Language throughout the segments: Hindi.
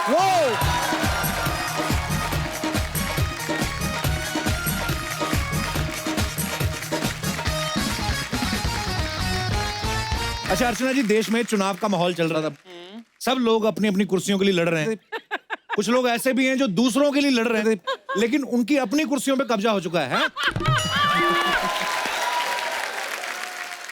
वो अच्छा अर्चना जी, देश में चुनाव का माहौल चल रहा था, सब लोग अपनी अपनी कुर्सियों के लिए लड़ रहे हैं। कुछ लोग ऐसे भी हैं जो दूसरों के लिए लड़ रहे थे, लेकिन उनकी अपनी कुर्सियों पे कब्जा हो चुका है?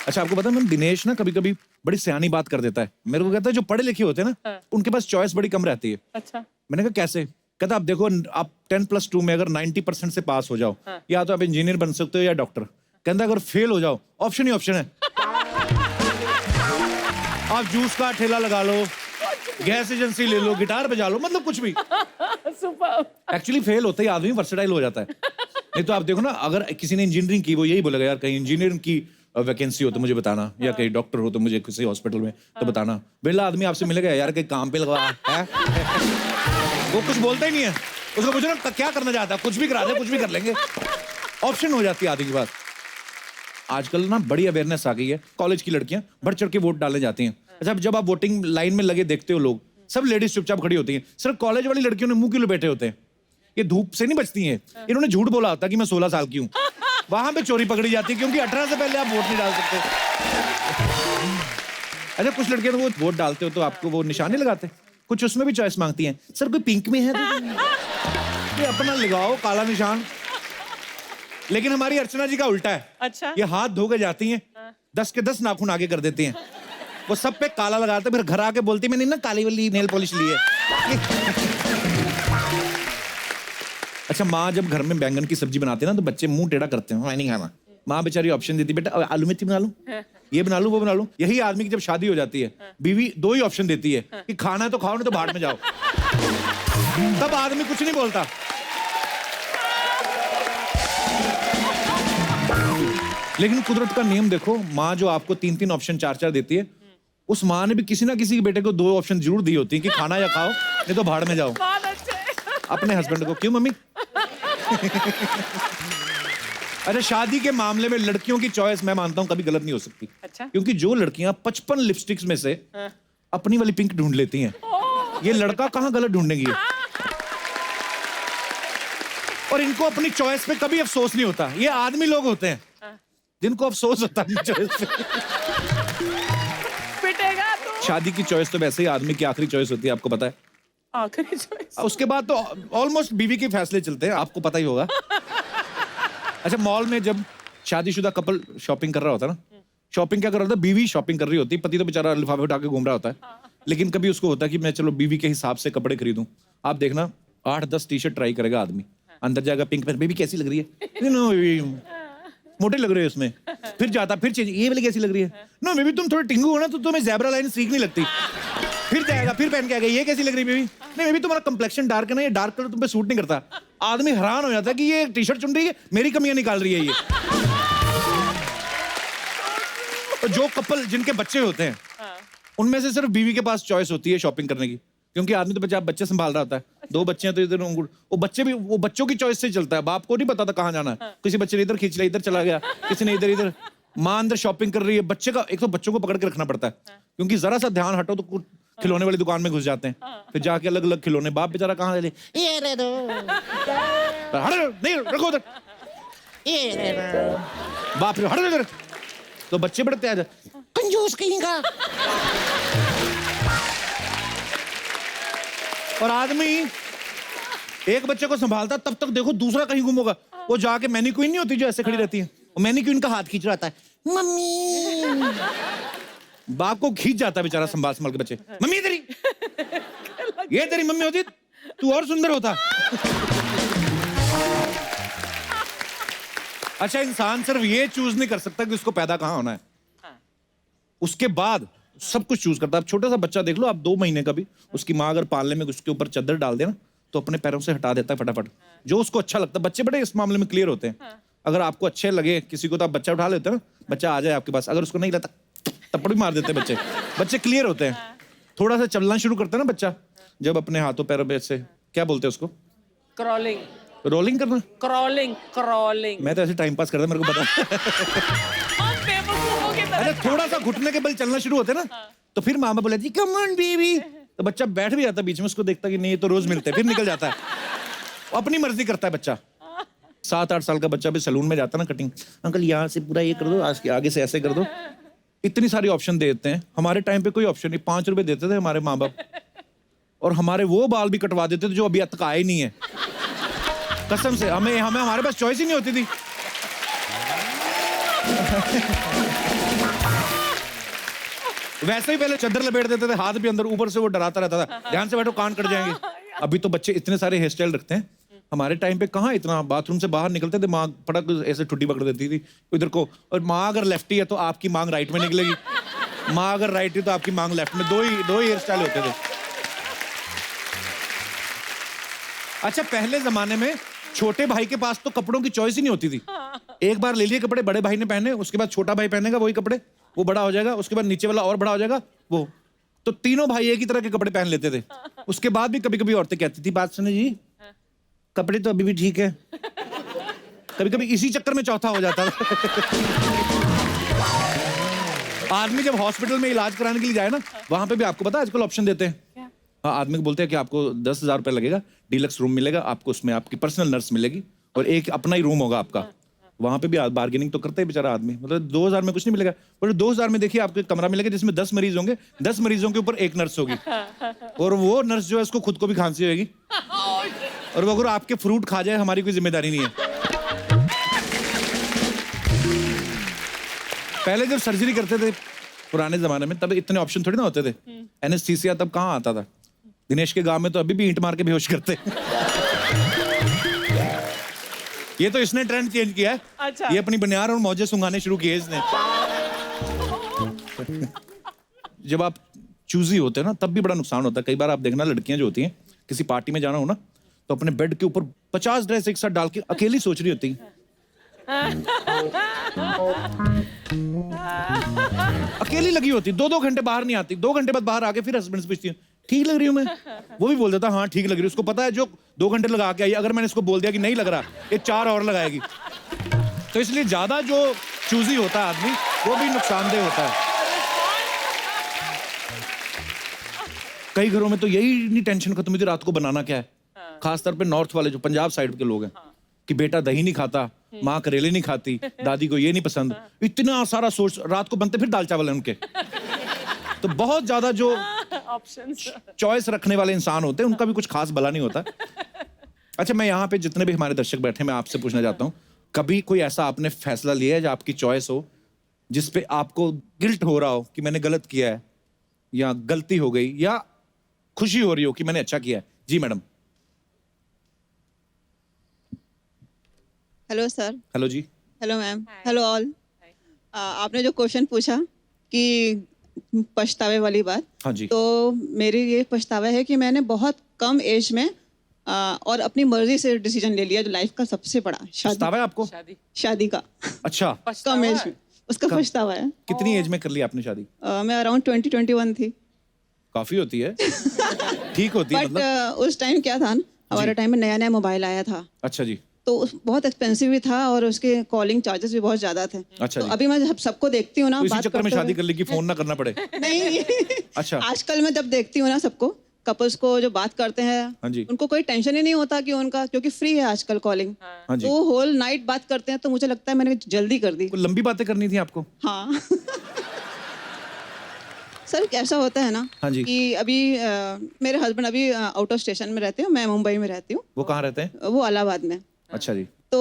अच्छा, आपको पता है मैम, दिनेश ना कभी कभी बड़ी सियानी बात कर देता है। मेरे को कहता है जो पढ़े लिखे होते हैं ना, उनके पास चॉइस बड़ी कम रहती है। अच्छा। मैंने कहा कैसे? कहता आप देखो, आप 10+2 में अगर 90% से पास हो जाओ, या तो आप इंजीनियर बन सकते हो या डॉक्टर। कहता अगर फेल हो जाओ, ऑप्शन ही ऑप्शन है। आप जूस का ठेला लगा लो, गैस एजेंसी ले लो, गिटार बजा लो, मतलब कुछ भी। एक्चुअली फेल होता ही आदमी वर्सेटाइल हो जाता है। नहीं तो आप देखो ना, अगर किसी ने इंजीनियरिंग की, वो यही बोलेगा यार कहीं इंजीनियरिंग की वैकेंसी हो तो मुझे बताना, या कहीं डॉक्टर हो तो मुझे किसी हॉस्पिटल में तो बताना। बेला आदमी आपसे मिलेगा यार कहीं काम पे लगा है। वो कुछ बोलता ही नहीं है। उसको पूछो ना क्या करना चाहता है, कुछ भी करा दे, कुछ भी कर लेंगे। ऑप्शन हो जाती है आदमी के पास। आजकल ना बड़ी अवेयरनेस आ गई है, कॉलेज की लड़कियां बढ़ चढ़ के वोट डालने जाती हैं। अच्छा, जब आप वोटिंग लाइन में लगे देखते हो, लोग सब लेडीज चुपचाप खड़ी होती हैं, सिर्फ कॉलेज वाली लड़कियों ने मुंह क्यों लपेटे होते हैं? ये धूप से नहीं बचती हैं, इन्होंने झूठ बोला होता कि मैं 16 साल की हूँ। वहां पे चोरी पकड़ी जाती है, क्योंकि 18 से पहले आप वोट नहीं डाल सकते। अच्छा, कुछ लड़कियां तो वो वोट डालते हो तो आपको वो निशान नहीं लगाते, कुछ उसमें भी चॉइस मांगती हैं। सर कोई पिंक में है तो ये अपना लगाओ काला निशान। लेकिन हमारी अर्चना जी का उल्टा है। अच्छा। ये हाथ धो के जाती हैं, 10 के 10 नाखून आगे कर देती हैं, वो सब पे काला लगाते, फिर घर आके बोलती मैंने ना काली वाली नेल पॉलिश ली है। अच्छा, माँ जब घर में बैंगन की सब्जी बनाती है ना, तो बच्चे मुंह टेढ़ा करते हैं, मैं नहीं खाना। माँ बेचारी ऑप्शन देती, बेटा आलू मेथी बना लूं, ये बना लूं, वो बना लूं। यही आदमी की जब शादी हो जाती है, बीवी 2 ही ऑप्शन देती है कि खाना है तो खाओ, नहीं तो भाड़ में जाओ। तब आदमी कुछ नहीं बोलता। लेकिन कुदरत का नियम देखो, माँ जो आपको 3-3 ऑप्शन 4-4 देती है, उस माँ ने भी किसी ना किसी के बेटे को 2 ऑप्शन जरूर दी होती है कि खाना या खाओ, नहीं तो भाड़ में जाओ। अपने हस्बैंड को क्यों मम्मी? अच्छा, शादी के मामले में लड़कियों की चॉइस मैं मानता हूं कभी गलत नहीं हो सकती। अच्छा? क्योंकि जो लड़कियां 55 लिपस्टिक्स में से अपनी वाली पिंक ढूंढ लेती हैं, ये लड़का कहां गलत ढूंढेंगी? और इनको अपनी चॉइस पे कभी अफसोस नहीं होता। ये आदमी लोग होते हैं जिनको अफसोस होता है चॉइस पे। पिटेगा तू। शादी की चॉइस तो वैसे ही आदमी की आखिरी चॉइस होती है, आपको पता है। आखिरी चॉइस। उसके बाद तो ऑलमोस्ट बीवी के फैसले चलते हैं, आपको पता ही होगा। अच्छा, मॉल में जब शादीशुदा कपल शॉपिंग कर रहा होता है ना, शॉपिंग क्या कर रहा होता है? बीवी शॉपिंग कर रही होती है, पति तो बेचारा लिफाफे उठा के घूम रहा होता है। लेकिन कभी उसको होता है कि मैं चलो बीवी के हिसाब से कपड़े खरीदूं। आप देखना 8-10 टी-शर्ट ट्राई करेगा आदमी, अंदर जाएगा पिंक में, बेबी कैसी लग रही है? नो मोटे लग रहे हैं उसमें। फिर जाता, फिर चेंज, ये वाली कैसी लग रही है? नो बेबी तुम थोड़े टिंगू हो ना, तो तुम्हें ज़ेब्रा लाइन सीख नहीं लगती। फिर जाएगा, फिर पहन के आएगा, ये कैसी लग रही है बेबी? नहीं बेबी तुम्हारा कंप्लेक्शन डार्क है ना, ये डार्क कलर तुम पे सूट नहीं करता। आदमी हैरान हो जाता है कि ये टी-शर्ट चुन रही है, मेरी कमियां निकाल रही है ये। तो जो कपल जिनके बच्चे होते हैं, उनमें से सिर्फ बीवी के पास चॉइस होती है शॉपिंग करने की, क्योंकि आदमी तो बच्चे संभाल रहा होता है। 2 बच्चे हैं तो इधर वो बच्चे भी वो बच्चों की चॉइस से चलता है। बाप को नहीं पता था कहाँ जाना है, किसी बच्चे ने इधर खींच लिया, इधर चला गया, किसी ने इधर। माँ अंदर शॉपिंग कर रही है, बच्चे का एक तो बच्चों को पकड़ के रखना पड़ता है, क्योंकि जरा सा ध्यान हटो तो खिलौने वाली दुकान में घुस जाते हैं। फिर जाके अलग अलग खिलौने, बाप बेचारा कहाँ ले, ये दे दो, नहीं रखो उधर, ये दे दो, बाप रे हटो इधर। तो बच्चे बड़े तेज, कंजूस कहीं का। और आदमी एक बच्चे को संभालता, तब तक देखो दूसरा कहीं गुम होगा। वो जाके मैनीक्वीन नहीं होती जो ऐसे खड़ी रहती है, वो मैनीक्वीन का हाथ खींच रहा है, मम्मी। बाप को खींच जाता है बेचारा संभाल के बच्चे, मम्मी तेरी, ये तेरी मम्मी होती तू और सुंदर होता। अच्छा, इंसान सिर्फ ये चूज नहीं कर सकता कि उसको पैदा कहाँ होना है, उसके बाद सब कुछ चूज करता है। छोटा सा बच्चा देख लो आप, 2 महीने का भी, उसकी माँ अगर पालने में उसके ऊपर चादर डाल दे ना, तो अपने पैरों से हटा देता है फटाफट, जो उसको अच्छा लगता है। बच्चे बड़े इस मामले में क्लियर होते हैं। अगर आपको अच्छे लगे किसी को तो आप बच्चा उठा लेते हैं ना, बच्चा आ जाए आपके पास। अगर उसको नहीं लगता थप्पड़ भी मार देते हैं बच्चे। बच्चे क्लियर होते हैं। थोड़ा सा चलना शुरू करता है ना बच्चा, जब अपने हाथों पैरों पे से, क्या बोलते हैं उसको? क्रॉलिंग। रोलिंग करना? क्रॉलिंग। मैं तो ऐसे टाइम पास करता, मेरे को पता। अरे थोड़ा सा घुटने के बल चलना शुरू होते ना, तो फिर मामा बोले जी कम ऑन बेबी, तो बच्चा बैठ भी जाता बीच में, उसको देखता कि नहीं ये तो रोज मिलते हैं, फिर निकल जाता है। अपनी मर्जी करता है बच्चा। 7-8 साल का बच्चा भी सैलून में जाता ना, कटिंग, अंकल यहाँ से पूरा ये कर दो, आगे से ऐसे कर दो। इतनी सारी ऑप्शन दे देते हैं। हमारे टाइम पे कोई ऑप्शन नहीं, 5 रुपए देते थे हमारे माँ बाप, और हमारे वो बाल भी कटवा देते थे जो अभी तक आए नहीं है। कसम से, हमें हमारे पास चॉइस ही नहीं होती थी। वैसे ही पहले चद्दर लपेट देते थे, हाथ भी अंदर, ऊपर से वो डराता रहता था, ध्यान से बैठो कान कट जाएंगे। अभी तो बच्चे इतने सारे हेयर स्टाइल रखते हैं। हमारे टाइम पे कहाँ इतना, बाथरूम से बाहर निकलते थे, माँ फटक ऐसे ठुड्डी पकड़ देती थी इधर को, और माँ अगर लेफ्टी है तो आपकी मांग राइट में निकलेगी, माँ अगर राइट है तो आपकी मांग लेफ्ट में। दो ही हेयर स्टाइल होते थे। अच्छा, पहले जमाने में छोटे भाई के पास तो कपड़ों की चॉइस ही नहीं होती थी। एक बार ले लिए कपड़े, बड़े भाई ने पहने, उसके बाद छोटा भाई पहनेगा वही कपड़े, वो बड़ा हो जाएगा, उसके बाद नीचे वाला और बड़ा हो जाएगा वो, तो तीनों भाई एक ही तरह के कपड़े पहन लेते थे। उसके बाद भी कभी कभी औरतें कहती थी, बात सुनो जी, कपड़े तो अभी भी ठीक है। कभी कभी इसी चक्कर में चौथा हो जाता था। आदमी जब हॉस्पिटल में इलाज कराने के लिए जाए ना, वहां पे भी आपको पता है आजकल ऑप्शन देते हैं। हाँ, आदमी को बोलते हैं कि आपको 10,000 रुपए लगेगा, डीलक्स रूम मिलेगा आपको, उसमें आपकी पर्सनल नर्स मिलेगी और एक अपना ही रूम होगा आपका। वहां पे भी बार्गेनिंग तो करता है बेचारा आदमी, मतलब 2,000 में कुछ नहीं मिलेगा, पर 2,000 में देखिए आपको एक कमरा मिलेगा जिसमें 10 मरीज होंगे, 10 मरीजों के ऊपर एक नर्स होगी, और वो नर्स जो है उसको खुद को भी खांसी होगी, और वो अगर आपके फ्रूट खा जाए हमारी कोई जिम्मेदारी नहीं है। पहले जब सर्जरी करते थे पुराने जमाने में, तब इतने ऑप्शन थोड़ी ना होते थे। एनेस्थीसिया तब कहाँ आता था। दिनेश के गांव में तो अभी भी ईंट मार के बेहोश करते। ये तो इसने ट्रेंड चेंज किया है। अच्छा। ये अपनी बनियान और मौजे सुंघाने शुरू किए इसने। जब आप चूजी होते हैं ना, तब भी बड़ा नुकसान होता है। कई बार आप देखना, लड़कियां जो होती हैं, किसी पार्टी में जाना हो ना, तो अपने बेड के ऊपर 50 ड्रेस एक साथ डाल के अकेली सोच रही होती है। अकेली लगी होती, 2-2 घंटे बाहर नहीं आती, 2 घंटे बाद बाहर आके फिर हस्बैंड से पूछती है, ठीक लग रही हूँ मैं? वो भी बोल देता हाँ ठीक लग रही है। उसको पता है जो 2 घंटे लगा के आई, अगर मैंने इसको बोल दिया कि नहीं लग रहा, ये 4 और लगाएगी। तो इसलिए ज्यादा जो चूजी होता है आदमी, वो भी नुकसानदेह होता है। कई घरों में तो यही नहीं टेंशन खत्म हुई थी रात को बनाना क्या है। खासतौर पे नॉर्थ वाले जो पंजाब साइड के लोग हैं, कि बेटा दही नहीं खाता, माँ करेले नहीं खाती, दादी को ये नहीं पसंद, इतना सारा सोच, रात को बनते फिर दाल चावल है उनके। तो बहुत ज्यादा जो ऑप्शंस, चॉइस रखने वाले इंसान होते हैं, उनका भी कुछ खास भला नहीं होता। अच्छा, मैं यहाँ पे जितने भी हमारे दर्शक बैठे हैं, मैं आपसे पूछना चाहता हूँ, कभी कोई ऐसा आपने फैसला लिया है जो आपकी चॉइस हो, जिसपे आपको गिल्ट हो रहा हो कि मैंने गलत किया है, या गलती हो गई, या खुशी हो रही हो कि मैंने अच्छा किया है? जी मैडम। Hello sir. हेलो जी। Hello ma'am. Hello all. आपने जो क्वेश्चन पूछा कि पछतावे वाली बात, हाँ जी। तो मेरी ये पछतावा है कि मैंने बहुत कम एज में और अपनी मर्जी से डिसीजन ले लिया, जो लाइफ का सबसे बड़ा पछतावा है आपको? शादी का। अच्छा। कम एज में उसका पछतावा है। कितनी एज में कर लिया आपने शादी? मैं अराउंड 20-21 थी। काफी होती है। ठीक होती है बट मतलब। उस टाइम क्या था, हमारे टाइम में नया नया मोबाइल आया था। अच्छा जी। तो बहुत एक्सपेंसिव भी था और उसके कॉलिंग चार्जेस भी बहुत ज्यादा थे। अच्छा तो जी। अभी मैं जब सबको देखती हूँ ना, तो इसी बात चक्कर में करते शादी हुए- कर ली कि फोन ना करना पड़े। नहीं। अच्छा। आजकल मैं जब देखती हूँ ना सबको, कपल्स को जो बात करते हैं, हाँ जी। उनको कोई टेंशन ही नहीं होता कि उनका, क्योंकि फ्री है आजकल कॉलिंग। हाँ जी। तो होल नाइट बात करते हैं, तो मुझे लगता है मैंने जल्दी कर दी। कोई लंबी बातें करनी थी आपको? हाँ। सर कैसा होता है ना, हाँ जी। कि अभी मेरे हस्बैंड अभी आउट ऑफ स्टेशन में रहते हैं, मैं मुंबई में रहती हूँ, वो कहाँ रहते हैं? वो इलाहाबाद में। अच्छा जी। तो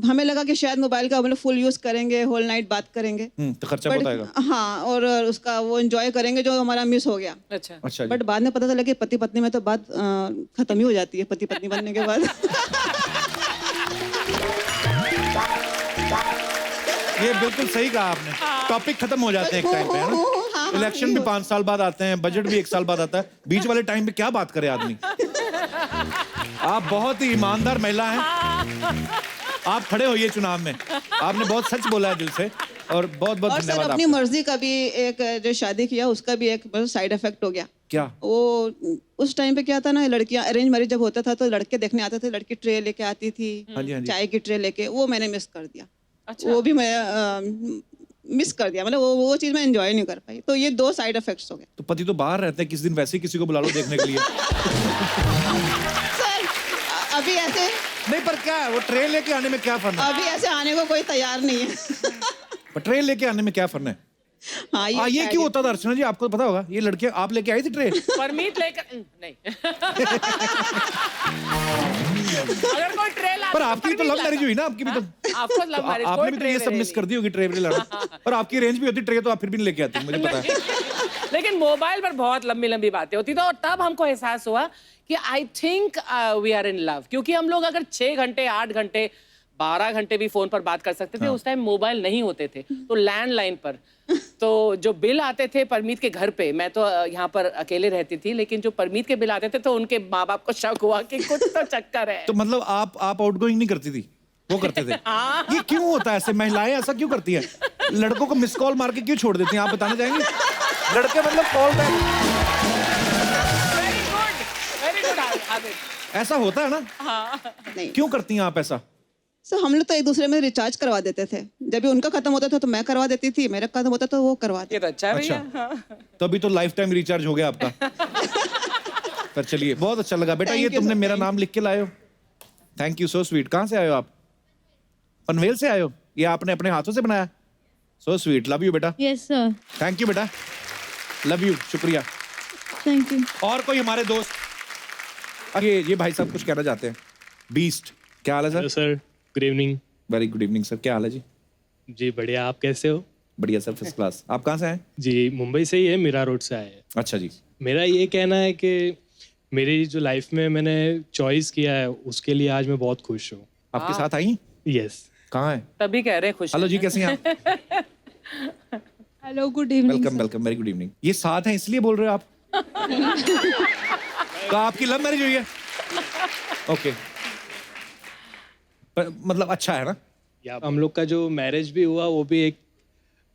हमें लगा कि शायद मोबाइल का हम लोग फुल यूज करेंगे, होल नाइट बात करेंगे। तो खर्चा बहुत आएगा। हाँ, और उसका वो एंजॉय करेंगे जो हमारा मिस हो गया। अच्छा। अच्छा जी। बट बाद में पता चला कि पति पत्नी में तो बात खत्म ही हो जाती है, पति पत्नी बनने के बाद। ये बिल्कुल सही कहा आपने। टॉपिक खत्म हो जाते हैं एक टाइम पे, है ना? इलेक्शन भी 5 साल बाद आते हैं, बजट भी 1 साल बाद आता है, बीच वाले टाइम पे क्या बात करे आदमी। आप बहुत ही ईमानदार महिला हैं। आप खड़े होइए चुनाव में। आपने बहुत सच बोला है दिल से, और बहुत बहुत और सर धन्यवाद अपनी आपका। मर्जी का भी एक, जो शादी किया उसका भी एक साइड इफेक्ट हो गया। क्या? वो उस टाइम पे क्या था ना, लड़कियां अरेंज मैरिज जब होता था तो लड़के देखने आते थे, लड़की ट्रे लेके आती थी, हाँ जी, हाँ जी। चाय की ट्रे लेके, वो मैंने मिस कर दिया। अच्छा। वो भी मैं मिस कर दिया, मतलब वो चीज़ मैं एंजॉय नहीं कर पाई। तो ये 2 साइड इफेक्ट्स हो गए। तो पति तो बाहर रहते हैं, किसी दिन वैसे ही किसी को बुला लो देखने के लिए। सर अभी ऐसे नहीं पर क्या है, वो ट्रे लेके आने में क्या फन है? अभी ऐसे आने को कोई तैयार नहीं है। पर ट्रे लेके आने में क्या फन है? हाँ ये क्यों होता था अर्चना जी, आपको पता होगा? ये लड़के आप लेके आई थी ट्रे? परमीत लेकर नहीं। अगर कोई ट्रे लाता पर आपकी भी तो लव मैरिज हुई ना, आपकी भी तो। आपको लव मैरिज, आपने भी तो ये सब मिस कर दी होगी ट्रे भी लाना। और आपकी रेंज भी होती ट्रे तो आप फिर भी नहीं लेके आती, मुझे पता है। लेकिन मोबाइल पर बहुत लंबी लंबी बातें होती थी और तब हमको एहसास हुआ कि I think we are in love, क्योंकि हम लोग अगर 6 घंटे 8 घंटे 12 घंटे भी फोन पर बात कर सकते थे। उस टाइम मोबाइल नहीं होते थे, तो लैंडलाइन पर तो जो बिल आते थे परमीत के घर पे, मैं तो यहाँ पर अकेले रहती थी, लेकिन जो परमीत के बिल आते थे तो उनके माँ बाप को शक हुआ कि कुछ तो चक्कर है। तो मतलब आप आउटगोइंग नहीं करती थी, वो करते थे? ये क्यों होता है ऐसे? महिलाएं ऐसा क्यों करती हैं? लड़कों को मिस कॉल मार के क्यों छोड़ देती हैं, आप बताना चाहेंगे? लड़के मतलब call back. Very good habit. ऐसा होता है ना? नहीं क्यों करती हैं आप ऐसा? सर हम लोग तो एक दूसरे में रिचार्ज करवा देते थे। जब भी उनका खत्म होता था तो मैं करवा देती थी, मेरा खत्म होता तो वो करवा ये देती। तो अच्छा है भैया। अच्छा, तो अभी तो लाइफ टाइम रिचार्ज हो गया आपका। पर चलिए, बहुत अच्छा लगा बेटा। Thank ये you, तुमने sir, मेरा thank नाम लिख के लाए हो, थैंक यू, सो स्वीट। कहाँ से आए हो आप? पनवेल से आए हो? ये आपने अपने हाथों से बनाया? सो स्वीट, लव यू बेटा। Yes sir. थैंक यू बेटा, लव यू, शुक्रिया। Thank you. और कोई हमारे दोस्त? ये भाई साहब कुछ कहना चाहते हैं। बीस्ट, क्या हाल है hello sir? Sir, good evening. Very good evening sir, क्या हाल है जी? जी बढ़िया, आप कैसे हो? बढ़िया सर, फर्स्ट क्लास। आप कहाँ से आए? जी मुंबई से ही है, मीरा रोड से आए हैं। अच्छा जी। मेरा ये कहना है कि मेरी जो लाइफ में मैंने चॉइस किया है उसके लिए आज मैं बहुत खुश हूँ। आपके साथ आई? यस। कहाँ है? तभी कह रहे हैं खुश हेलो हैं। जी, कैसे हैं आप? Hello good evening. Welcome welcome, very good evening. ये साथ हैं इसलिए बोल रहे हो आप? तो आपकी लव मैरिज हुई है? ओके। मतलब अच्छा है ना? या हम लोग का जो मैरिज भी हुआ वो भी एक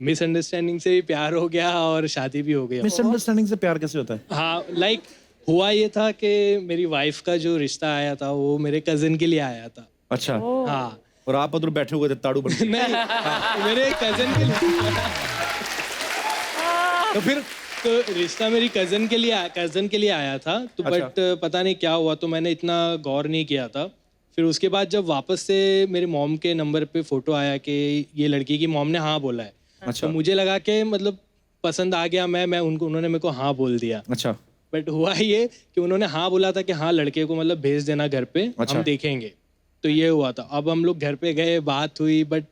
मिसअंडरस्टैंडिंग से ही प्यार हो गया और शादी भी हो गया। मिसअंडरस्टैंडिंग से प्यार कैसे होता है? हाँ लाइक हुआ ये था कि मेरी वाइफ का जो रिश्ता आया था वो मेरे कजिन के लिए आया था। अच्छा। हाँ और आप उधर बैठे हुए थे ताड़ू बन के। नहीं मेरे कजिन के लिए। तो फिर तो रिश्ता मेरी कजन के लिए आया था तो अच्छा। बट पता नहीं क्या हुआ तो मैंने इतना गौर नहीं किया था। फिर उसके बाद जब वापस से मेरे मॉम के नंबर पे फोटो आया कि ये लड़की की मॉम ने हाँ बोला है। अच्छा। तो मुझे लगा कि मतलब पसंद आ गया, मैं उन्होंने मेरे को हाँ बोल दिया। अच्छा। बट हुआ ये कि उन्होंने हाँ बोला था कि हाँ लड़के को मतलब भेज देना घर पे, अच्छा। हम देखेंगे। तो ये हुआ था। अब हम लोग घर पे गए, बात हुई, बट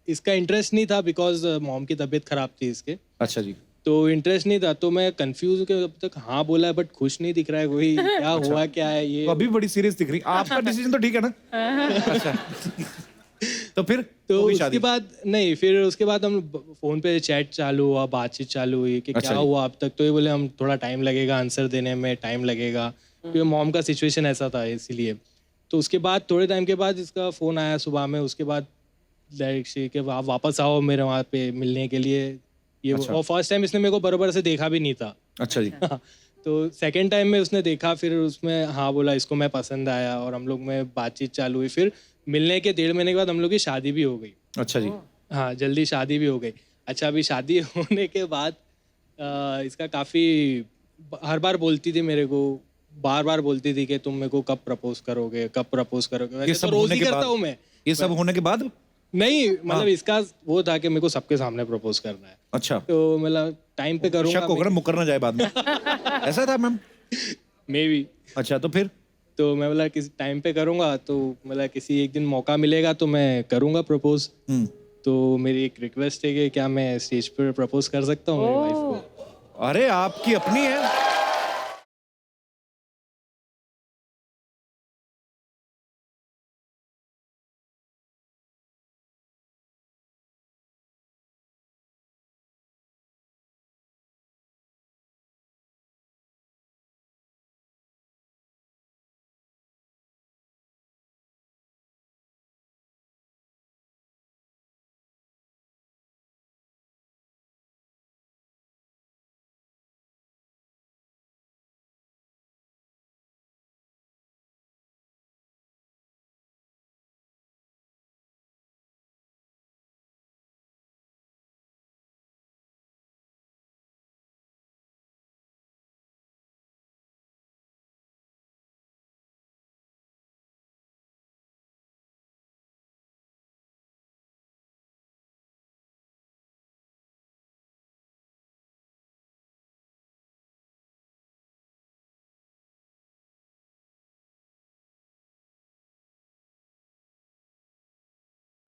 इसका इंटरेस्ट नहीं था बिकॉज मॉम की तबीयत खराब थी इसके। अच्छा जी। तो इंटरेस्ट नहीं था तो मैं कंफ्यूज हूँ कि अब तक हाँ बोला है बट खुश नहीं दिख रहा है कोई। क्या हुआ क्या है ये? तो अभी बड़ी सीरियस दिख रही। आपका डिसीजन तो ठीक है ना? अच्छा। तो फिर तो हो गई उसके शादी? बाद नहीं, फिर उसके बाद हम फोन पे चैट चालू हुआ, बातचीत चालू हुई कि अच्छा क्या जी। हुआ अब तक। तो ये बोले हम थोड़ा टाइम लगेगा, आंसर देने में टाइम लगेगा, क्योंकि मॉम का सिचुएशन ऐसा था इसीलिए। तो उसके बाद थोड़े टाइम के बाद इसका फ़ोन आया सुबह में। उसके बाद डायरेक्ट कि आप वापस आओ मेरे वहाँ पे मिलने के लिए ये। अच्छा। और फर्स्ट टाइम इसने मेरे को बराबर से देखा भी नहीं था। अच्छा जी। तो सेकेंड टाइम में उसने देखा, फिर उसमें हाँ बोला, इसको मैं पसंद आया और हम लोग में बातचीत चालू हुई। फिर मिलने के 1.5 महीने के बाद हम लोग की शादी भी हो गई। अच्छा जी। हाँ जल्दी शादी भी हो गई। अच्छा अभी शादी होने के बाद इसका काफ़ी हर बार बोलती थी मेरे को, बार बार बोलती थी कि तुम मेरे को कब प्रपोज करोगे, कब प्रपोज करोगे। ये वैसे सब तो रोज होने ही के करता बाद? हूँ मैं। ये सब होने के बाद? नहीं मतलब इसका वो था कि मेरे को सबके सामने प्रपोज करना है। अच्छा। तो मतलब टाइम पे करूँगा शक होकर मुकर ना जाए बाद में। ऐसा था मैम? May be. अच्छा, तो फिर? तो मैं बोला किसी टाइम पे करूँगा, तो मतलब किसी एक दिन मौका मिलेगा तो मैं करूँगा प्रपोज। तो मेरी एक रिक्वेस्ट है कि क्या मैं स्टेज पर प्रपोज कर सकता हूँ मेरी वाइफ को? अरे आपकी अपनी है?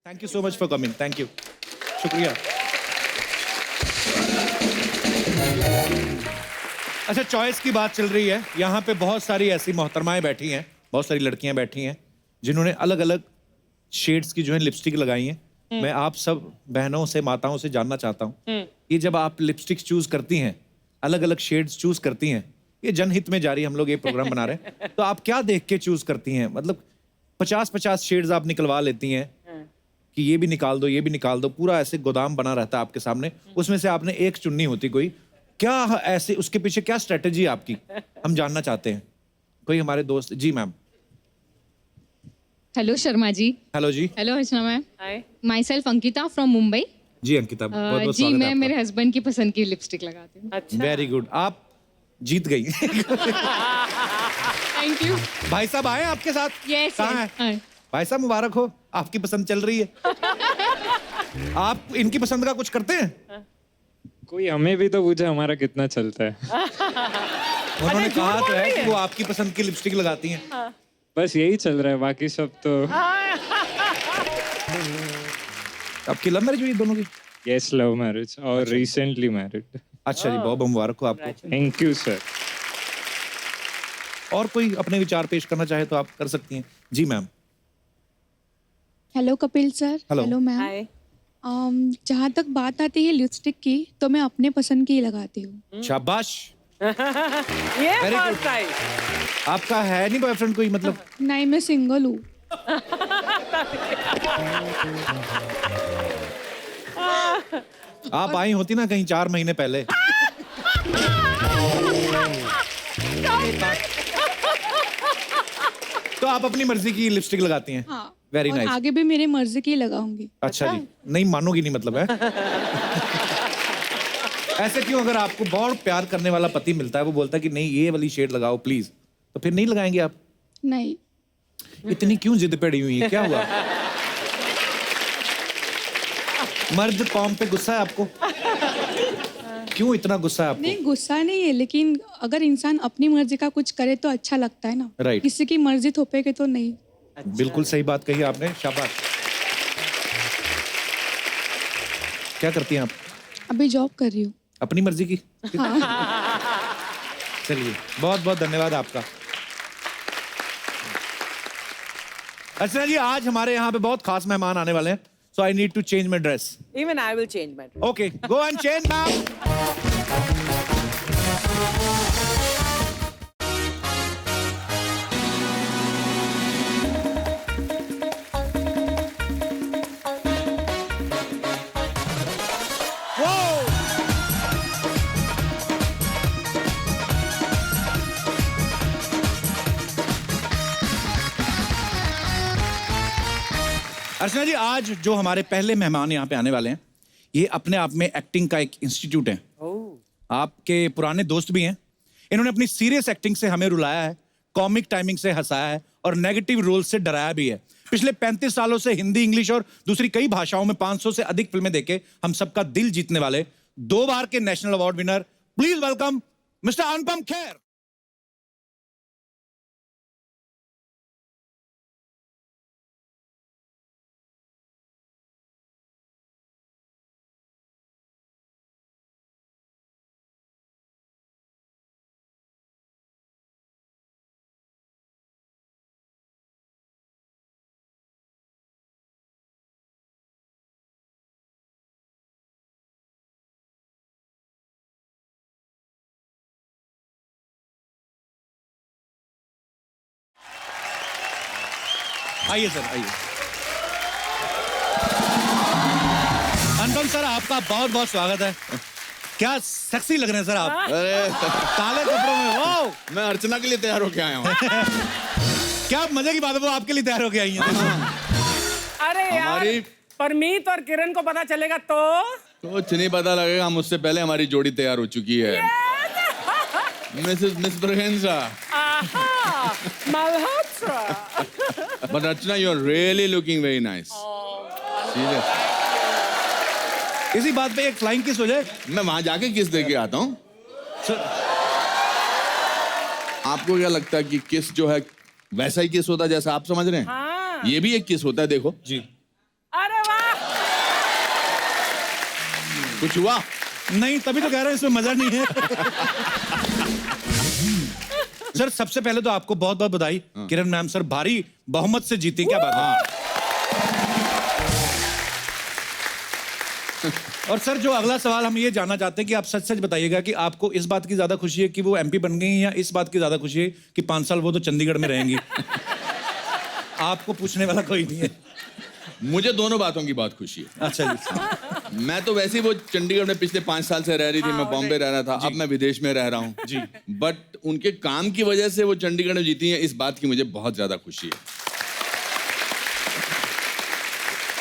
Thank you so much for coming, thank you, शुक्रिया। अच्छा, चॉइस की बात चल रही है, यहाँ पे बहुत सारी ऐसी मोहतरमाएं बैठी हैं, बहुत सारी लड़कियां बैठी हैं जिन्होंने अलग अलग शेड्स की जो है लिपस्टिक लगाई हैं। मैं आप सब बहनों से, माताओं से जानना चाहता हूँ कि जब आप लिपस्टिक चूज करती हैं, अलग अलग शेड्स चूज करती हैं, ये जनहित में जारी हम लोग ये प्रोग्राम बना रहे हैं, तो आप क्या देख के चूज करती हैं? मतलब 50-50 शेड्स आप निकलवा लेती हैं कि ये भी निकाल दो, ये भी निकाल दो, पूरा ऐसे गोदाम बना रहता है आपके सामने, उसमें से आपने एक चुननी होती कोई, क्या ऐसे उसके पीछे क्या स्ट्रेटेजी है आपकी, हम जानना चाहते हैं। कोई हमारे दोस्त, जी ma'am. Hello Sharma ji. Hello जी। Hello Archana ma'am. Hi. My self Ankita from Mumbai. जी अंकिता, बहुत बहुत जी, स्वागत है मैं मेरे हस्बैंड की पसंद की लिपस्टिक लगाती हूँ। अच्छा। वेरी गुड, आप जीत गई। Thank you. भाई साहब आए आपके साथ? यस। कहाँ है? भाई साहब मुबारक हो, आपकी पसंद चल रही है। आप इनकी पसंद का कुछ करते हैं? कोई हमें भी तो पूछे हमारा कितना चलता है। उन्होंने कहा तो है कि वो आपकी पसंद की लिपस्टिक लगाती हैं। बस यही चल रहा है, बाकी सब तो। आपकी लव मैरिज हुई दोनों की? यस, लव मैरिज और रिसेंटली मैरिड। अच्छा जी, बहुत बहुत मुबारक हो आपको। Thank you sir. और कोई अपने विचार पेश करना चाहे तो आप कर सकती हैं। जी ma'am. Hello Kapil sir. Hello. Hello ma'am. Hi. जहाँ तक बात आती है लिपस्टिक की, तो मैं अपने पसंद की ही लगाती हूँ। शाबाश, ये Very good. First time. आपका है नहीं बॉयफ्रेंड कोई, मतलब? नहीं, मैं सिंगल हूँ। आप आई होती ना कहीं 4 महीने पहले। तो आप अपनी मर्जी की लिपस्टिक लगाती हैं? हाँ। वेरी और नाइस। आगे भी मेरे मर्जी की ही लगाऊंगी। अच्छा जी, नहीं मानोगी नहीं मतलब है? ऐसे क्यों? अगर आपको बहुत प्यार करने वाला पति मिलता है, वो बोलता है कि नहीं ये वाली शेड लगाओ प्लीज, तो फिर नहीं लगाएंगे आप? नहीं। इतनी क्यों जिद पड़ी हुई है, क्या हुआ? मर्द कौम पे गुस्सा है आपको? क्यों इतना गुस्सा है आपको? नहीं, गुस्सा नहीं है, लेकिन अगर इंसान अपनी मर्जी का कुछ करे तो अच्छा लगता है ना। Right. किसी की मर्जी थोपेगे तो नहीं। बिल्कुल सही बात कही आपने, शाबाश। क्या करती हैं आप? अभी जॉब कर रही हूँ। अपनी मर्जी की? चलिए, बहुत बहुत धन्यवाद आपका। अर्चना जी, आज हमारे यहाँ पे बहुत खास मेहमान आने वाले हैं, so I need to change my dress. Even I will change my dress. Okay, go and change ma'am. Archana ji, आज जो हमारे पहले मेहमान यहाँ पे आने वाले हैं, ये अपने आप में एक्टिंग का एक इंस्टीट्यूट है। आपके पुराने दोस्त भी हैं। इन्होंने अपनी सीरियस एक्टिंग से हमें रुलाया है, कॉमिक टाइमिंग से हंसाया है और नेगेटिव रोल से डराया भी है। पिछले 35 सालों से हिंदी, इंग्लिश और दूसरी कई भाषाओं में 500 से अधिक फिल्में देके हम सबका दिल जीतने वाले 2 बार के national award winner, please welcome mister Anupam Kher. आइए सर, आइए। अनुपम सर, आपका बहुत बहुत स्वागत है। क्या सेक्सी लग रहे हैं सर आप, अरे काले कपड़ों में। वाओ, मैं अर्चना के लिए तैयार होके आया हूँ। क्या मजे की बात है, वो आपके लिए तैयार होके आई हैं। अरे यार, हमारी परमीत और किरण को पता चलेगा तो कुछ नहीं पता लगेगा, मुझसे पहले हमारी जोड़ी तैयार हो चुकी है। मिस ब्रगेंजा। आहा, Malhotra. But Archana, you are really looking very nice. इसी बात पे एक फ्लाइंग किस हो जाए। मैं वहां जाके किस दे के आता हूँ। आपको क्या लगता है कि किस जो है वैसा ही किस होता है जैसा आप समझ रहे हैं? हाँ। ये भी एक किस होता है, देखो जी। अरे कुछ हुआ? नहीं, तभी तो कह रहा हूं इसमें मजा नहीं है। सर सबसे पहले तो आपको बहुत बहुत बधाई। किरण मैम सर भारी बहुमत से जीती, क्या बात है। और सर जो अगला सवाल हम ये जानना चाहते हैं कि आप सच सच बताइएगा कि आपको इस बात की ज्यादा खुशी है कि वो एमपी बन गई हैं या इस बात की ज्यादा खुशी है कि 5 साल वो तो चंडीगढ़ में रहेंगी। आपको पूछने वाला कोई नहीं है। मुझे दोनों बातों की बहुत खुशी है। अच्छा जी। मैं तो वैसे ही वो चंडीगढ़ में पिछले 5 साल से रह रही थी, मैं बॉम्बे रह रहा था, अब मैं विदेश में रह रहा हूँ जी। बट उनके काम की वजह से वो चंडीगढ़ में जीती हैं, इस बात की मुझे बहुत ज्यादा खुशी है।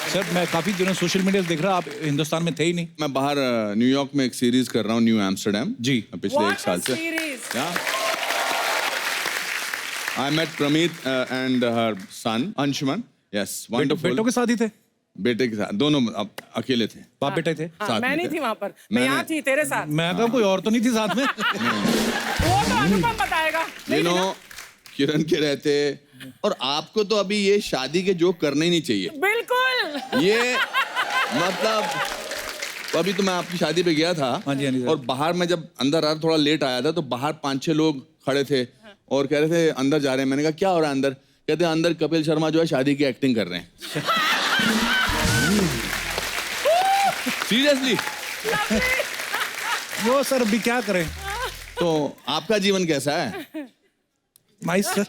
सर मैं काफी दिनों सोशल मीडिया देख रहा, आप हिंदुस्तान में थे ही नहीं। मैं बाहर न्यूयॉर्क में एक सीरीज कर रहा हूँ, न्यू एम्स्टरडैम जी। पिछले 1 साल से। I met Prameet and her son Anshuman. Yes, wonderful. बेटों के साथ ही थे? बेटे के साथ, दोनों अकेले थे। बाप बेटे थे? हाँ, मैं नहीं थी वहां पर, मैं यहाँ थी तेरे साथ। मैं तो कोई और तो नहीं थी साथ में। वो तो अनुपम बताएगा। यू नो, किरण के रहते, और आपको तो अभी ये शादी के जोक करने ही नहीं चाहिए। बिल्कुल। ये मतलब तो अभी तो मैं आपकी शादी पे गया था। हाँ जी, हाँ जी सर। और बाहर मैं जब अंदर आ थोड़ा लेट आया था तो बाहर 5-6 लोग खड़े थे और कह रहे थे अंदर जा रहे हैं। मैंने कहा क्या हो रहा है अंदर? कहते हैं अंदर कपिल शर्मा जो है शादी की एक्टिंग कर रहे हैं। सीरियसली। वो सर अभी क्या करें। तो आपका जीवन कैसा है? Nice sir.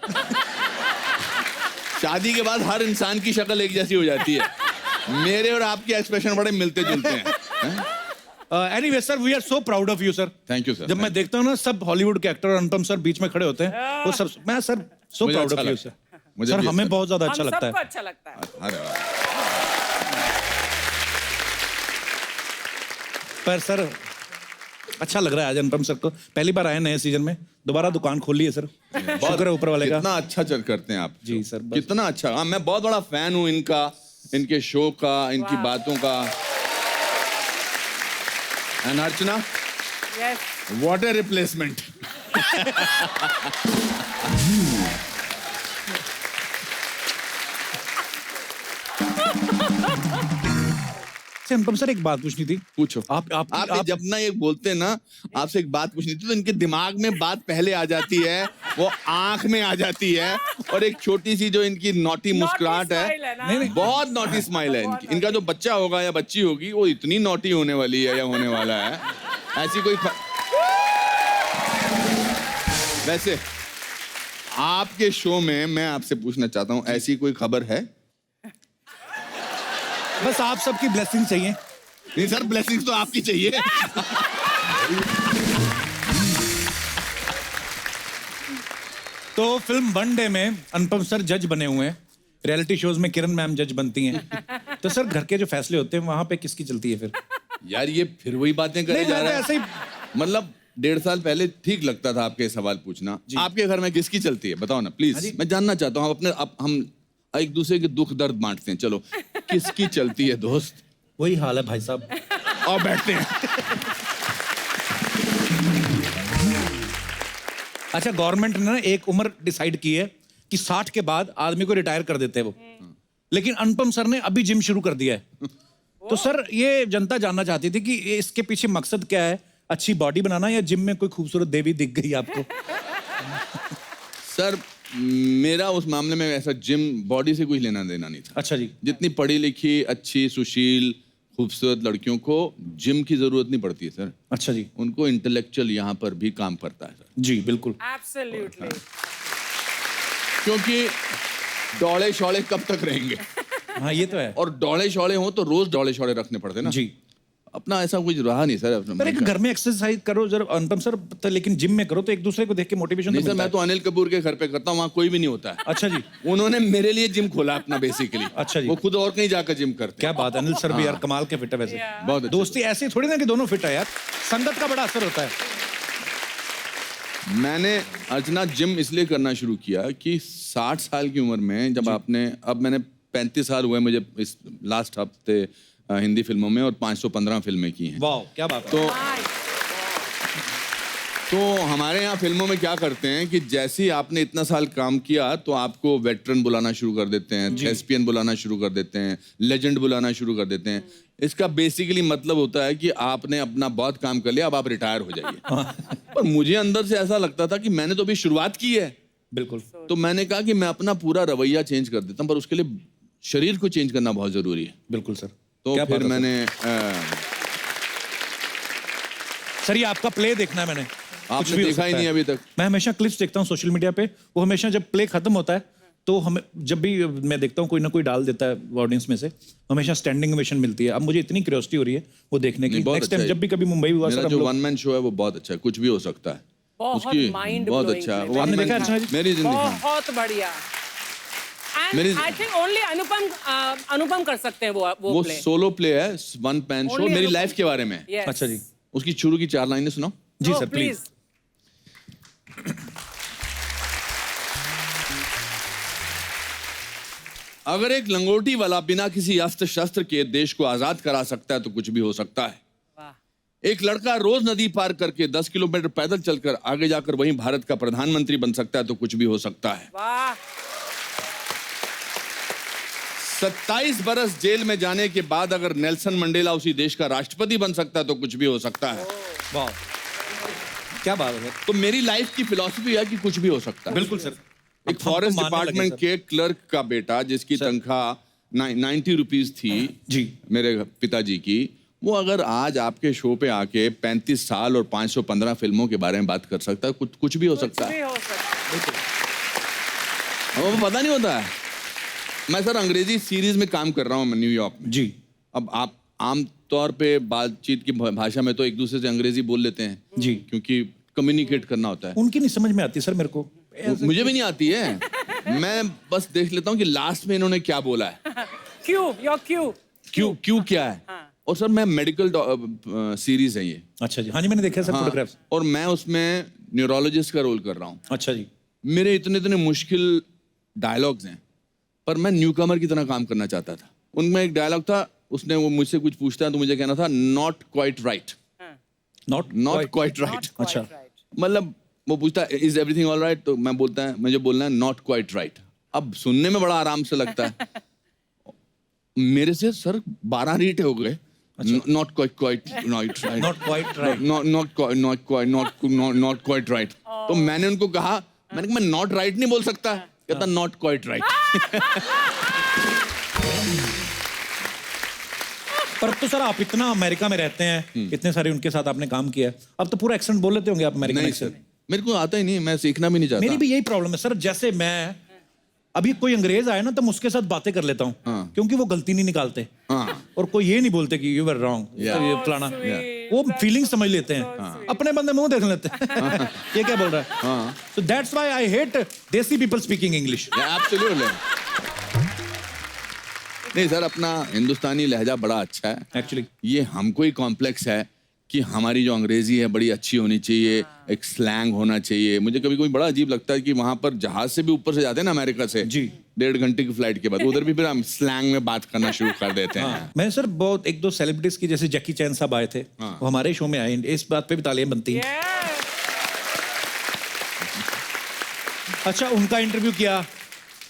शादी के बाद हर इंसान की शक्ल एक जैसी हो जाती है। मेरे और आपके एक्सप्रेशन बड़े मिलते जुलते हैं। Anyway sir, we are so proud of you sir. Thank you sir. जब मैं देखता हूँ ना सब हॉलीवुड के एक्टर और अनुपम सर बीच में खड़े होते हैं, वो सब मैं सर सो मुझे प्राउड अच्छा ऑफ यू लगता सर। है। मुझे सर भी हमें अच्छा बहुत ज्यादा अच्छा हम लगता सबको है। अच्छा लगता है। अरे वाह। पर सर अच्छा लग रहा है आज अनुपम सर को, पहली बार आए नए सीजन में, दोबारा दुकान खोल ली है सर। शुक्र है ऊपर वाले का। कितना अच्छा चल करते हैं आप जी सर, बस। कितना अच्छा। हाँ, मैं बहुत बड़ा फैन हूँ इनका, इनके शो का, इनकी बातों का। And Archana, Yes. What A replacement. Anupam sir एक बात पूछनी थी। पूछो। आप जब ना ये बोलते हैं ना, आपसे एक बात पूछनी थी तो इनके दिमाग में बात पहले आ जाती है, वो आंख में आ जाती है, और एक छोटी सी जो इनकी नॉटी मुस्कुराहट smile है है, ना। नहीं। बहुत नॉटी स्माइल है इनकी। इनका जो बच्चा होगा या बच्ची होगी वो इतनी नॉटी होने वाली है या होने वाला है, ऐसी कोई वैसे आपके शो में मैं आपसे पूछना चाहता हूँ, ऐसी कोई खबर है? बस आप सबकी ब्लेसिंग चाहिए। नहीं सर, ब्लेसिंग्स तो आपकी चाहिए। तो फिल्म वन डे में अनुपम सर जज बने हुए हैं, रियलिटी शोज में किरण मैम जज बनती हैं। तो सर घर के जो फैसले होते हैं वहां पे किसकी चलती है फिर? यार ये फिर वही बातें करे नहीं, जा मैं रहा ऐसे है। ही मतलब 1.5 साल पहले ठीक लगता था आपके सवाल पूछना। आपके घर में किसकी चलती है बताओ ना प्लीज, मैं जानना चाहता हूँ। हम एक दूसरे के दुख दर्द बांटते हैं, चलो किसकी चलती है दोस्त? वही हाल है भाई साहब। और बैठते हैं। अच्छा, गवर्नमेंट ने ना एक उम्र डिसाइड की है कि 60 के बाद आदमी को रिटायर कर देते हैं वो, लेकिन अनुपम सर ने अभी जिम शुरू कर दिया है। तो सर ये जनता जानना चाहती थी कि इसके पीछे मकसद क्या है, अच्छी बॉडी बनाना या जिम में कोई खूबसूरत देवी दिख गई आपको? सर मेरा उस मामले में ऐसा जिम बॉडी से कुछ लेना देना नहीं था। अच्छा जी। जितनी पढ़ी लिखी, अच्छी, सुशील, खूबसूरत लड़कियों को जिम की जरूरत नहीं पड़ती है सर। अच्छा जी। उनको इंटेलेक्चुअल यहाँ पर भी काम करता है सर। जी बिल्कुल। Absolutely. क्योंकि डौड़े शौड़े कब तक रहेंगे? हाँ ये तो है। और डौड़े शौड़े हो तो रोज डौड़े शौड़े रखने पड़ते ना। जी। अपना ऐसा कुछ रहा नहीं सर अपना। पर एक घर में एक्सरसाइज करो जरा अनुपम सर, तो लेकिन जिम में करो तो एक दूसरे को देख के मोटिवेशन नहीं तो सर, मिलता मैं तो अनिल कपूर के घर पे करता हूँ, वहाँ कोई भी नहीं होता है। है। अच्छा जी। उन्होंने मेरे लिए जिम खोला अपना बेसिकली। अच्छा जी। वो खुद और कहीं जाकर जिम करते क्या बात है, अनिल सर भी यार कमाल के फिट है वैसे। हैं। बहुत अच्छे। दोस्ती ऐसी थोड़ी ना कि दोनों फिट है यार, संगत का बड़ा असर होता है। मैंने अर्चना जिम इसलिए करना शुरू किया कि 60 साल की उम्र में जब अब मैंने 35 साल हुए मुझे इस लास्ट हफ्ते हिंदी फिल्मों में, और 515 फिल्में की हैं। वाह क्या बात है। तो तो हमारे यहाँ फिल्मों में क्या करते हैं कि जैसे ही आपने इतना साल काम किया तो आपको वेटरन बुलाना शुरू कर देते हैं, एसपीएन बुलाना शुरू कर देते हैं, लेजेंड बुलाना शुरू कर देते हैं। इसका बेसिकली मतलब होता है कि आपने अपना बहुत काम कर लिया, अब आप रिटायर हो जाइए। पर मुझे अंदर से ऐसा लगता था कि मैंने तो अभी शुरुआत की है। बिल्कुल। तो मैंने कहा कि मैं अपना पूरा रवैया चेंज कर देता हूँ, पर उसके लिए शरीर को चेंज करना बहुत जरूरी है। बिल्कुल सर। तो क्या फिर बात है मैंने सर, ये आपका प्ले देखना है मैंने। कुछ आपने भी हो देखा ही सकता नहीं है। अभी तक। मैं हमेशा क्लिप्स देखता हूँ सोशल मीडिया पे। वो हमेशा जब प्ले खत्म होता है तो हमें, जब भी मैं देखता हूँ कोई ना कोई डाल देता है ऑडियंस में से, हमेशा स्टैंडिंग ओवेशन मिलती है। अब मुझे इतनी क्यूरियोसिटी हो रही है वो देखने की। नहीं, बहुत नेक्स्ट अच्छा टाइम है। जब भी कभी मुंबई हुआ मेरा सर, हम जो लोग वन मैन शो है वो बहुत अच्छा है, कुछ भी हो सकता है। बहुत उसकी mind बहुत blowing अच्छा है। है। One आपने man- देखा है अर्चना जी? मेरी जिंदगी बहुत बढ़िया। मेरी- एंड आई थिंक ओनली अनुपम कर सकते हैं वो प्ले। सोलो प्ले है, वन मैन शो, Only मेरी अनुपम। लाइफ के बारे में। Yes. अच्छा जी। उसकी शुरू की 4 लाइनें सुनाओ। जी Oh, सर प्लीज। अगर एक लंगोटी वाला बिना किसी अस्त्र शस्त्र के देश को आजाद करा सकता है तो कुछ भी हो सकता है। वाह। एक लड़का रोज नदी पार करके 10 किलोमीटर पैदल चलकर आगे जाकर वहीं भारत का प्रधानमंत्री बन सकता है तो कुछ भी हो सकता है। वाह। 27 बरस जेल में जाने के बाद अगर नेल्सन मंडेला उसी देश का राष्ट्रपति बन सकता है तो कुछ भी हो सकता है। वाह, क्या बात है। तो मेरी लाइफ की फिलॉसफी है कि कुछ भी हो सकता है। बिल्कुल सर। एक हमको फॉरेस्ट मानने लगे डिपार्टमेंट सर। के क्लर्क का बेटा जिसकी तनख्वाह 90 रुपीज थी जी। मेरे पिताजी की, वो अगर आज आपके शो पे आके 35 साल और 515 फिल्मों के बारे में बात कर सकता है, कुछ भी हो सकता कुछ है। भी हो सकता है। वो पता नहीं होता है। मैं सर अंग्रेजी सीरीज में काम कर रहा हूँ न्यूयॉर्क में। जी। अब आप आम तौर पे बातचीत की भाषा में तो एक दूसरे से अंग्रेजी बोल लेते हैं जी। क्योंकि कम्युनिकेट करना होता है। उनकी नहीं समझ में आती सर मेरे को। मुझे भी नहीं आती है। मैं बस देख लेता हूँ कि लास्ट में इन्होंने क्या बोला है। क्यों क्यों क्या है। और सर मैं मेडिकल सीरीज है ये। अच्छा जी। हाँ जी, मैंने देखा है सर हाँ, फोटोग्राफ्स। और मैं उसमें न्यूरोलॉजिस्ट का रोल कर रहा हूँ। अच्छा जी। मेरे इतने मुश्किल डायलॉग्स हैं, पर मैं न्यूकमर की तरह काम करना चाहता था। उनमें एक डायलॉग था, उसने वो मुझसे कुछ पूछता है तो मुझे कहना था not quite right. Not quite right. अच्छा। मतलब वो पूछता है इज एवरीथिंग ऑल राइट, तो मैं बोलता है, मुझे बोलना है नॉट क्वाइट राइट। अब सुनने में बड़ा आराम से लगता है। मेरे से सर 12 रीट हो गए। Not quite right. Not quite right. Not quite right. तो मैंने उनको कहा, मैंने कहा मैं नॉट राइट नहीं बोल सकता। कहता नॉट क्वाइट राइट। पर अब तो सर आप इतना अमेरिका में रहते हैं, इतने सारे उनके साथ आपने काम किया है, अब तो पूरा एक्सेंट बोल लेते होंगे आप अमेरिकन नहीं एक्सेंट। सर, मेरे को आता ही नहीं, मैं सीखना भी नहीं चाहता। मेरी भी यही प्रॉब्लम है सर। जैसे मैं अभी कोई अंग्रेज आए ना तो मैं उसके साथ बातें कर लेता हूँ, हाँ। क्योंकि वो गलती नहीं निकालते। हाँ। और कोई ये नहीं बोलते कि यू वर रॉन्ग, ये फलाना। वो फीलिंग समझ लेते हैं। अपने बंदे मुंह देख लेते हैं। ये क्या बोल रहा है। So that's why I hate देसी पीपल स्पीकिंग इंग्लिश। एब्सोल्युटली। नहीं सर, अपना हिंदुस्तानी लहजा बड़ा अच्छा है एक्चुअली। ये हमको ही कॉम्प्लेक्स है कि हमारी जो अंग्रेजी है बड़ी अच्छी होनी चाहिए, एक स्लैंग होना चाहिए। मुझे कभी कभी बड़ा अजीब लगता है कि वहां पर जहाज से भी ऊपर से जाते हैं ना अमेरिका से जी। 1.5 घंटे की फ्लाइट के बाद उधर भी फिर हम स्लैंग में बात करना शुरू कर देते हैं। मैंने सर बहुत 1-2 सेलिब्रिटीज की, जैसे जैकी चैन साहब आए थे, वो हमारे शो में आए, इस बात पे भी तालियां बनती हैं। अच्छा, उनका इंटरव्यू किया,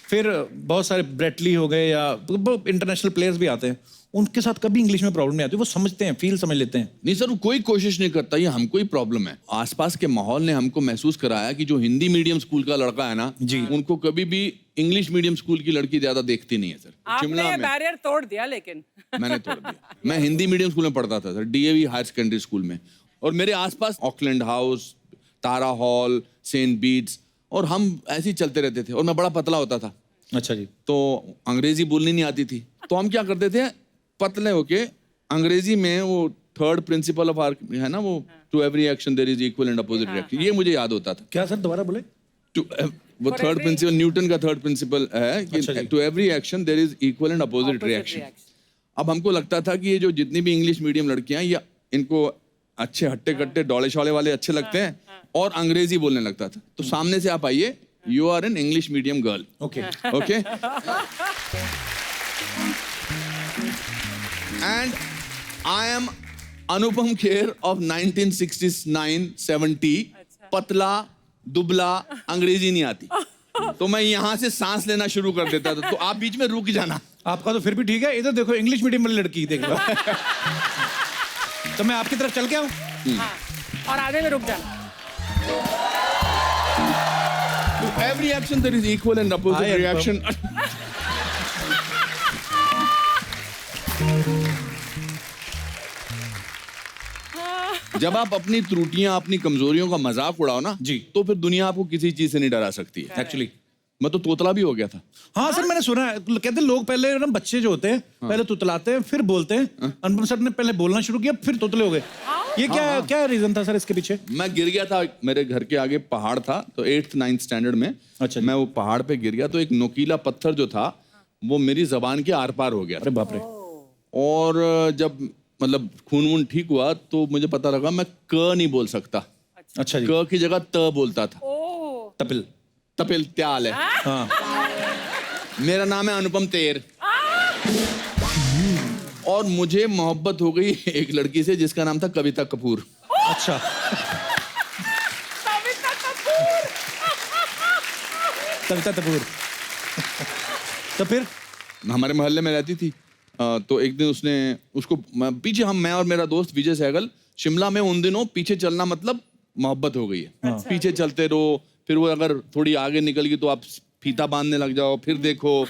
फिर बहुत सारे ब्रेटली हो गए या इंटरनेशनल प्लेयर्स भी आते हैं, उनके साथ कभी इंग्लिश में प्रॉब्लम नहीं आती, वो समझते हैं, फील समझ लेते हैं। नहीं सर, वो कोई कोशिश नहीं करता, ये हमको ही प्रॉब्लम है। आसपास के माहौल ने हमको महसूस कराया कि जो हिंदी मीडियम स्कूल का लड़का है ना जी, उनको कभी भी इंग्लिश मीडियम स्कूल की लड़की ज्यादा देखती नहीं है सर। आपने ये बैरियर तोड़ दिया, लेकिन मैंने तोड़ दिया। मैं हिंदी मीडियम स्कूल में पढ़ता था sir, DAV higher secondary school में, और मेरे आसपास Auckland House, Tara Hall, Saint Bede's, और हम ऐसे ही चलते रहते थे, और मैं बड़ा पतला होता था। अच्छा जी। तो अंग्रेजी बोलनी नहीं आती थी, तो हम क्या करते थे, पतले होके अंग्रेजी में वो थर्ड प्रिंसिपल ऑफ आर्क है ना, वो to every action there is equal and opposite reaction, ये मुझे याद होता था। क्या सर, दोबारा बोले। वो थर्ड प्रिंसिपल, न्यूटन का थर्ड प्रिंसिपल है कि to every action there is equal and opposite reaction. अब हमको लगता था कि ये जो जितनी भी इंग्लिश मीडियम लड़कियां, ये इनको अच्छे हट्टे कट्टे डोले शौले वाले अच्छे लगते हैं, और अंग्रेजी बोलने लगता था। तो सामने से आप आइए, you are an English medium girl. Okay okay. And I am Anupam Kher of 1969-70. पतला, दुबला, अंग्रेजी नहीं आती, तो मैं यहाँ से सांस लेना शुरू कर देता था, तो आप बीच में रुक जाना। आपका तो फिर भी ठीक है, इधर देखो इंग्लिश मीडियम वाली लड़की देखो। तो मैं आपकी तरफ चल के आऊं? हाँ, और आधे में रुक जाना। To every action there is equal and opposite Hi, reaction. जब आप अपनी त्रुटियां, अपनी कमजोरियों का मजाक उड़ाओ ना जी, तो फिर दुनिया आपको किसी चीज से नहीं डरा सकती है। एक्चुअली मैं तो तोतला भी हो गया था। हाँ सर, मैंने सुना है, कहते हैं लोग पहले ना, बच्चे जो होते हैं पहले तुतलाते हैं फिर बोलते हैं। अनुपम सर ने पहले बोलना शुरू किया फिर तोतले हो गए। ये क्या रीजन था सर इसके पीछे? मैं गिर गया था, मेरे घर के आगे पहाड़ था, तो 8th 9th स्टैंडर्ड में अच्छा, मैं वो पहाड़ पे गिर गया, तो एक नोकीला पत्थर जो था वो मेरी जबान के आर पार हो गया। अरे बाप रे। और जब मतलब खून वून ठीक हुआ तो मुझे पता लगा मैं क नहीं बोल सकता। अच्छा जी। क की जगह त बोलता था। तपिल। तपिल त्याल है। हाँ। मेरा नाम है अनुपम तेर। और मुझे मोहब्बत हो गई एक लड़की से जिसका नाम था कविता कपूर। अच्छा। कविता कपूर। तो फिर हमारे मोहल्ले में रहती थी, तो एक दिन उसने उसको पीछे, मैं और मेरा दोस्त विजय सहगल शिमला में उन दिनों पीछे चलना मतलब मोहब्बत हो गई है। पीछे चलते रहो, फिर वो अगर थोड़ी आगे निकल गई तो आप फीता बांधने लग जाओ, फिर देखो।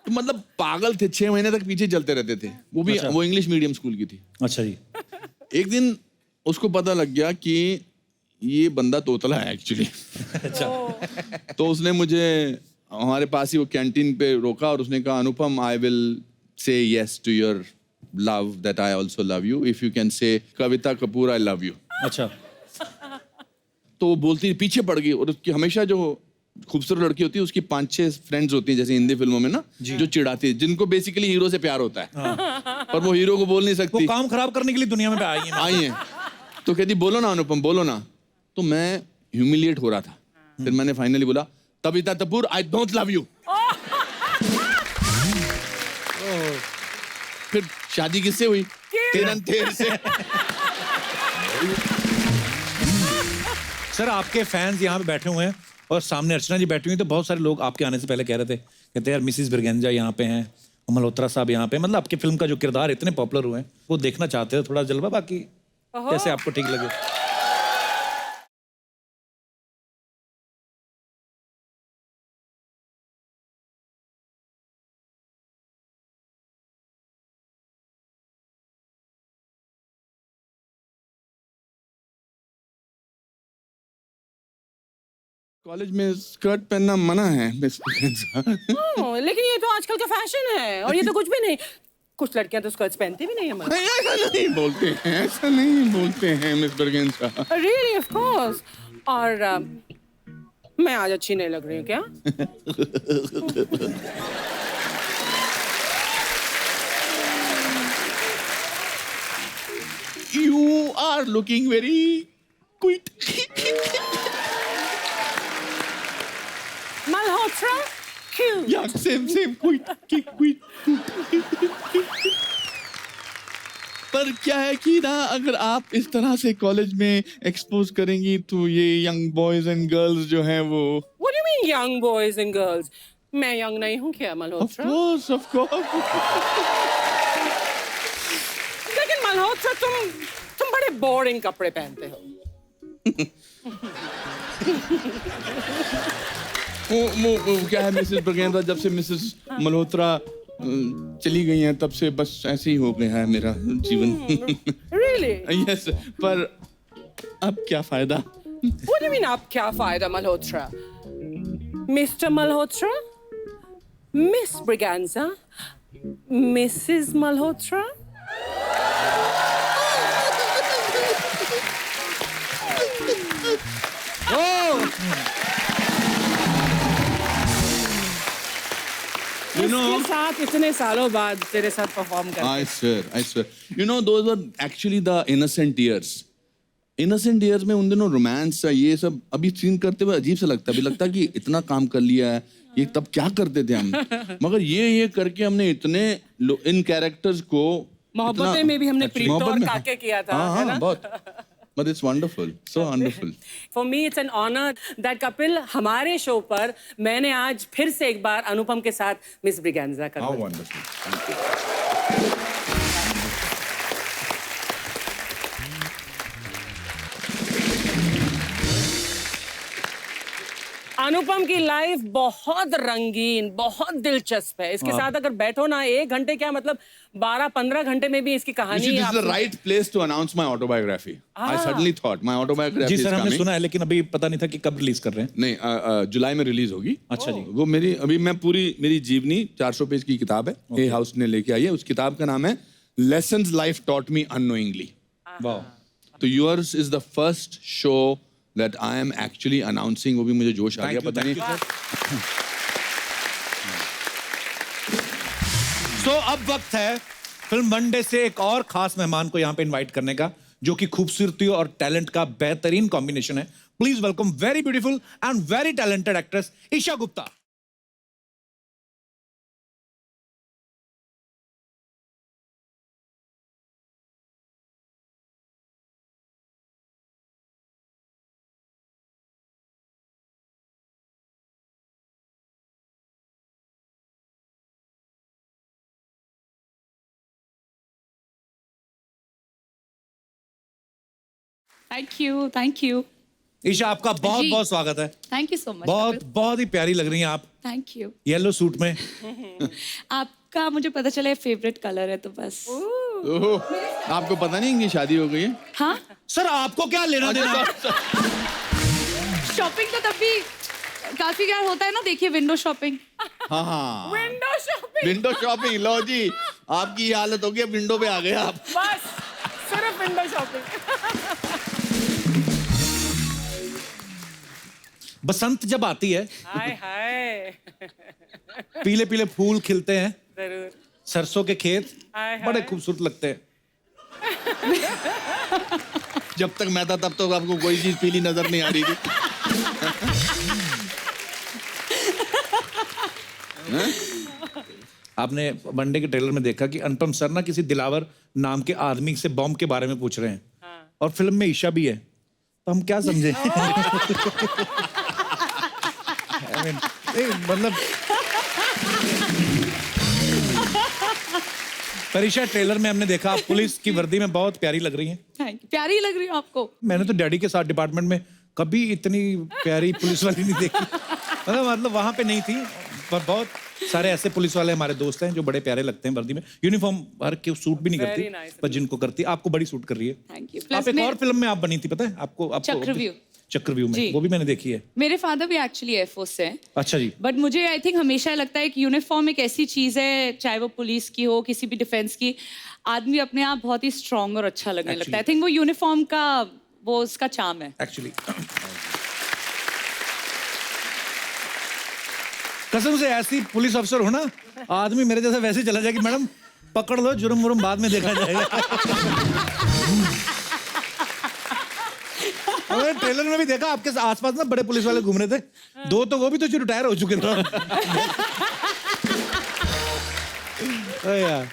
तो मतलब पागल थे, 6 महीने तक पीछे चलते रहते थे। वो भी वो इंग्लिश मीडियम स्कूल की थी। अच्छा जी। एक दिन उसको पता लग गया कि ये बंदा तोतला है एक्चुअली। अच्छा। तो उसने मुझे हमारे पास ही वो कैंटीन पे रोका और उसने कहा, Anupam, I will say yes to your love that I also love you if you can say Kavita Kapoor I love you. अच्छा। तो वो बोलती पीछे पड़ गई, और उसकी हमेशा जो खूबसूरत लड़की होती है उसकी 5-6 फ्रेंड्स होती हैं, जैसे हिंदी फिल्मों में ना, जो चिढ़ाती है, जिनको बेसिकली हीरो से प्यार होता है। पर वो हीरो को बोल नहीं वो सकती, काम खराब करने के लिए दुनिया में आई है। तो कहती बोलो ना अनुपम, बोलो ना। तो मैं ह्यूमिलिएट हो रहा था, फिर मैंने फाइनली बोला, Kavita Kapoor I don't love you. फिर शादी किससे हुई? तेर से। सर आपके फैंस यहाँ पे बैठे हुए हैं और सामने अर्चना जी बैठी हुई, तो बहुत सारे लोग आपके आने से पहले कह रहे थे, कहते हैं यार मिसिस ब्रिगेंजा यहाँ पे हैं, मल्होत्रा साहब यहाँ पे, मतलब आपकी फिल्म का जो किरदार इतने पॉपुलर हुए हैं वो देखना चाहते हैं थोड़ा जलवा, बाकी जैसे आपको ठीक लगे। कॉलेज में स्कर्ट पहनना मना है मिस ब्रिगेंजा। लेकिन ये तो आजकल का फैशन है, और ये तो कुछ भी नहीं। कुछ लड़कियां तो स्कर्ट्स पहनती भी नहीं है। नहीं, ऐसा नहीं बोलते हैं, ऐसा नहीं बोलते हैं miss Braganza. Really of course. और मैं आज अच्छी नहीं लग रही हूँ क्या? You are looking very cute. Malhotra क्यों? Yeah, same, cute. पर क्या है कि ना, अगर आप इस तरह से कॉलेज में एक्सपोज करेंगी तो ये यंग बॉयज एंड गर्ल्स जो हैं वो। What do you mean young boys and girls? मैं यंग नहीं हूँ क्या मल्होत्रा? Of course. लेकिन मल्होत्रा तुम बड़े बोरिंग कपड़े पहनते हो। वो क्या है मिसेस ब्रिगेंजा, जब से मिसेस मल्होत्रा चली गई हैं तब से बस ऐसे ही हो गया है मेरा जीवन। Really? यस, पर अब क्या फायदा? What do you mean आप क्या फायदा Malhotra? Mr. Malhotra? Miss Briganza? Mrs. Malhotra? इसके साथ इतने सालों बाद तेरे साथ परफॉर्म कर। I swear. You know, those were actually the innocent years. Innocent years में उन दिनों रोमांस ये सब अभी सीन करते हुए अजीब सा लगता है। अभी लगता है कि इतना काम कर लिया है, ये तब क्या करते थे हम। मगर ये करके हमने इतने इन कैरेक्टर्स को मोहब्बतें में भी हमने प्रीतौर काके किया था, है ना? बहुत। But it's wonderful, so wonderful. For me it's an honor that Kapil हमारे शो पर मैंने आज फिर से एक बार अनुपम के साथ मिस ब्रिगेंजा कर How the. wonderful. Thank you. अनुपम की लाइफ बहुत रंगीन, बहुत दिलचस्प है। इसके साथ अगर बैठो ना 1 घंटे क्या मतलब 12-15 घंटे में भी इसकी You कहानी see, this is आप the right place to announce my autobiography. I suddenly thought my autobiography जी is सर, हमने coming. सुना है लेकिन अभी पता नहीं था कि कब रिलीज कर रहे हैं। नहीं, जुलाई में रिलीज होगी। अच्छा जी। वो अभी मैं मेरी जीवनी 400 पेज की किताब है, ए हाउस ने लेके आई है। उस किताब का नाम है lessons life taught me unknowingly. वाह। तो yours is the first show that I am actually announcing. वो भी मुझे जोश आ गया, पता नहीं। तो अब वक्त है फिल्म मंडे से एक और खास मेहमान को यहाँ पे इनवाइट करने का, जो कि खूबसूरती और टैलेंट का बेहतरीन कॉम्बिनेशन है। Please welcome very beautiful and very talented actress Esha Gupta. Thank you Esha, आपका बहुत जी। बहुत स्वागत है। Thank you so much. बहुत बहुत ही प्यारी लग रही हैं आप थैंक यू। येलो सूट में। आपका मुझे पता चला फेवरेट कलर है तो बस। ओह, आपको पता नहीं इनकी शादी हो गई है? हाँ, सर आपको क्या लेना देना? शॉपिंग तो तब भी काफी क्या होता है ना, देखिए विंडो शॉपिंग। हाँ, विंडो शॉपिंग। Window shopping. लो जी, आपकी ये हालत हो गई, अब विंडो पे आ गए आप। बस सिर्फ विंडो शॉपिंग। बसंत जब आती है, हाय हाय। पीले पीले फूल खिलते हैं, जरूर। सरसों के खेत हाय हाय। बड़े खूबसूरत लगते हैं। जब तक मैं था तब तो आपको कोई चीज पीली नजर नहीं आ रही थी। आपने मंडे के ट्रेलर में देखा कि अनुपम सर ना किसी दिलावर नाम के आदमी से बॉम्ब के बारे में पूछ रहे हैं। और फिल्म में ईशा भी है, तो हम क्या समझे? I mean, मतलब पर ईशा, ट्रेलर में हमने देखा आप पुलिस की वर्दी में बहुत प्यारी लग रही हैं। Thank you. प्यारी लग रही हूँ आपको? मैंने तो डैडी के साथ डिपार्टमेंट में कभी इतनी प्यारी पुलिस वाली नहीं देखी। मतलब वहां पे नहीं थी, पर बहुत सारे ऐसे पुलिस वाले हमारे दोस्त हैं जो बड़े प्यारे लगते हैं वर्दी में। यूनिफॉर्म हर के सूट भी नहीं Very करती, nice. पर जिनको करती आपको बड़ी सूट कर रही है। Thank you. आप एक और फिल्म में आप बनी थी, पता है आपको? चक्रव्यूह। चक्रव्यूह में, जी। वो भी मैंने देखी है। मेरे फादर भी एक्चुअली एयरफोर्स से हैं। अच्छा जी। बट मुझे आई थिंक हमेशा लगता है कि यूनिफॉर्म एक ऐसी चीज है, चाहे वो पुलिस की हो, किसी भी डिफेंस की, आदमी अपने आप बहुत ही स्ट्रांग और अच्छा लगने लगता है। आई थिंक वो यूनिफॉर्म का वो उसका चार्म है एक्चुअली। कसम से ऐसी पुलिस अफसर हो ना, आदमी मेरे जैसा वैसे चला जाए कि मैडम पकड़ लो, जुर्म वुर्म बाद में देखा जाएगा। और ट्रेलर में भी देखा आपके आसपास ना बड़े पुलिस वाले घूम रहे थे, 2 तो वो भी तो रिटायर हो चुके थे। यार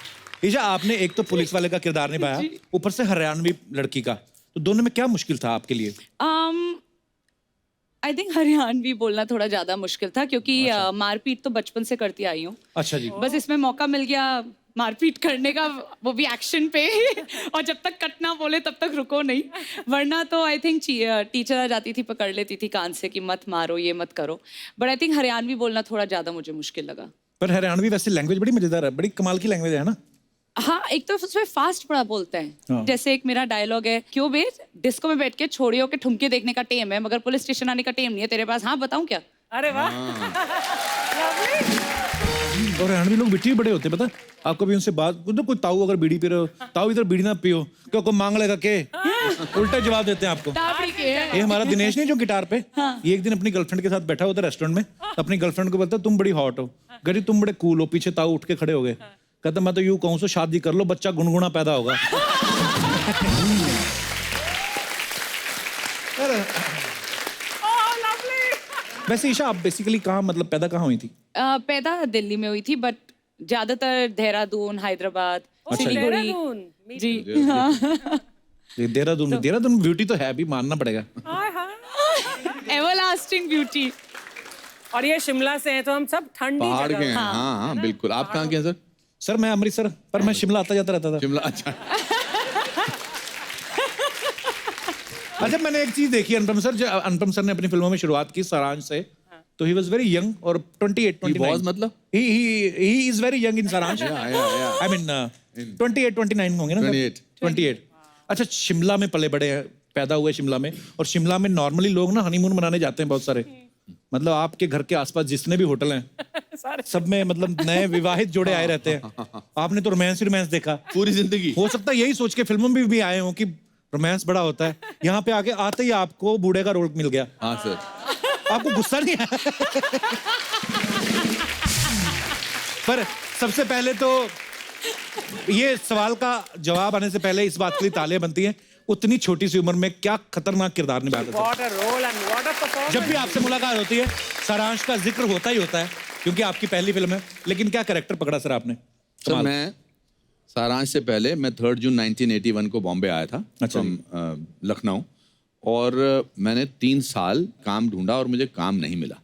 ईशा, आपने एक तो पुलिस वाले का किरदार निभाया, ऊपर से हरियाणवी लड़की का, तो दोनों में क्या मुश्किल था आपके लिए? आई थिंक हरियाणवी बोलना थोड़ा ज्यादा मुश्किल था, क्योंकि मारपीट तो बचपन से करती आई हूँ। अच्छा जी। बस इसमें मौका मिल गया मारपीट करने का, वो भी एक्शन पे। और जब तक कट ना बोले तब तक रुको नहीं, वरना तो आई थिंक टीचर आ जाती थी, पकड़ लेती थी कान से कि मत मारो, ये मत करो। बट आई थिंक हरियाणवी बोलना थोड़ा ज्यादा मुझे मुश्किल लगा। पर हरियाणवी वैसे लैंग्वेज बड़ी मजेदार है, बड़ी कमाल की लैंग्वेज है ना? हाँ, एक तो उसमें फास्ट बड़ा बोलते हैं। हाँ। जैसे एक मेरा डायलॉग है, क्यों बे डिस्को में बैठ के छोड़ियों के ठुमके देखने का टेम है, मगर पुलिस स्टेशन आने का टेम नहीं है तेरे पास। हाँ, बताऊं क्या? अरे वाह। और हरियाणवी लोग बिट्टी बड़े होते हैं, पता है आपको? भी उनसे बात कोई ताऊ अगर बीड़ी पी रहे हो, ताऊ इधर बीड़ी ना पियो, क्यों को मांग लेगा के, उल्टा जवाब देते हैं आपको। दाबड़ी के है। ये हमारा दिनेश नहीं जो गिटार पे, ये एक दिन अपनी गर्लफ्रेंड के साथ बैठा होता रेस्टोरेंट में, अपनी गर्लफ्रेंड को बोलता तुम बड़ी हॉट हो, गरी तुम बड़े कूल हो, पीछे ताऊ उठ के खड़े हो गए, कहता मैं तो यूं कहूं सो शादी कर लो, बच्चा गुनगुना पैदा होगा। वैसे ईशा, आप बेसिकली कहाँ मतलब पैदा कहाँ हुई थी? पैदा दिल्ली में हुई थी, बट ज्यादातर देहरादून, हैदराबाद, अच्छा जी। सिलीगुड़ी। देहरादून। जी हाँ। देहरादून देहरादून ब्यूटी तो है भी, मानना पड़ेगा। Everlasting beauty. और ये शिमला से हैं तो हम सब ठंडी पहाड़ जगह के हैं, हाँ हाँ बिल्कुल। आप कहाँ के हैं सर? सर मैं अमृतसर, पर मैं शिमला आता जाता रहता था। शिमला, अच्छा। अच्छा, मैंने एक चीज देखी अनुपम सर, जो अनुपम सर ने अपनी फिल्मों में शुरुआत की सारांश से, तो ही वाज वेरी यंग, और 28 29 was मतलब? He is very young in Saaransh. I mean 28 29 होंगे ना सर? 28। अच्छा, शिमला में पले बड़े हैं, पैदा हुए शिमला में, और शिमला में नॉर्मली लोग ना हनीमून मनाने जाते हैं बहुत सारे। मतलब आपके घर के आसपास जितने भी होटल हैं सब में मतलब नए विवाहित जोड़े आए रहते हैं। आपने तो रोमांस देखा पूरी जिंदगी। हो सकता है यही सोच के फिल्मों में भी आए हो कि रोमांस बड़ा होता है, यहाँ पे आके आते ही आपको बूढ़े का रोल मिल गया। हाँ सर। आपको गुस्सा नहीं आया? पर सबसे पहले तो ये सवाल का जवाब आने से पहले इस बात के लिए तालियां बनती हैं, उतनी छोटी सी उम्र में क्या खतरनाक किरदार निभाया था। What a role and what a performance. जब भी आपसे मुलाकात होती है सारांश का जिक्र होता ही होता है, क्योंकि आपकी पहली फिल्म है, लेकिन क्या कैरेक्टर पकड़ा सर आपने? सर मैं सारांश से पहले मैं 3 जून 1981 को बॉम्बे आया था, अच्छा। लखनऊ, और मैंने 3 साल काम ढूंढा और मुझे काम नहीं मिला।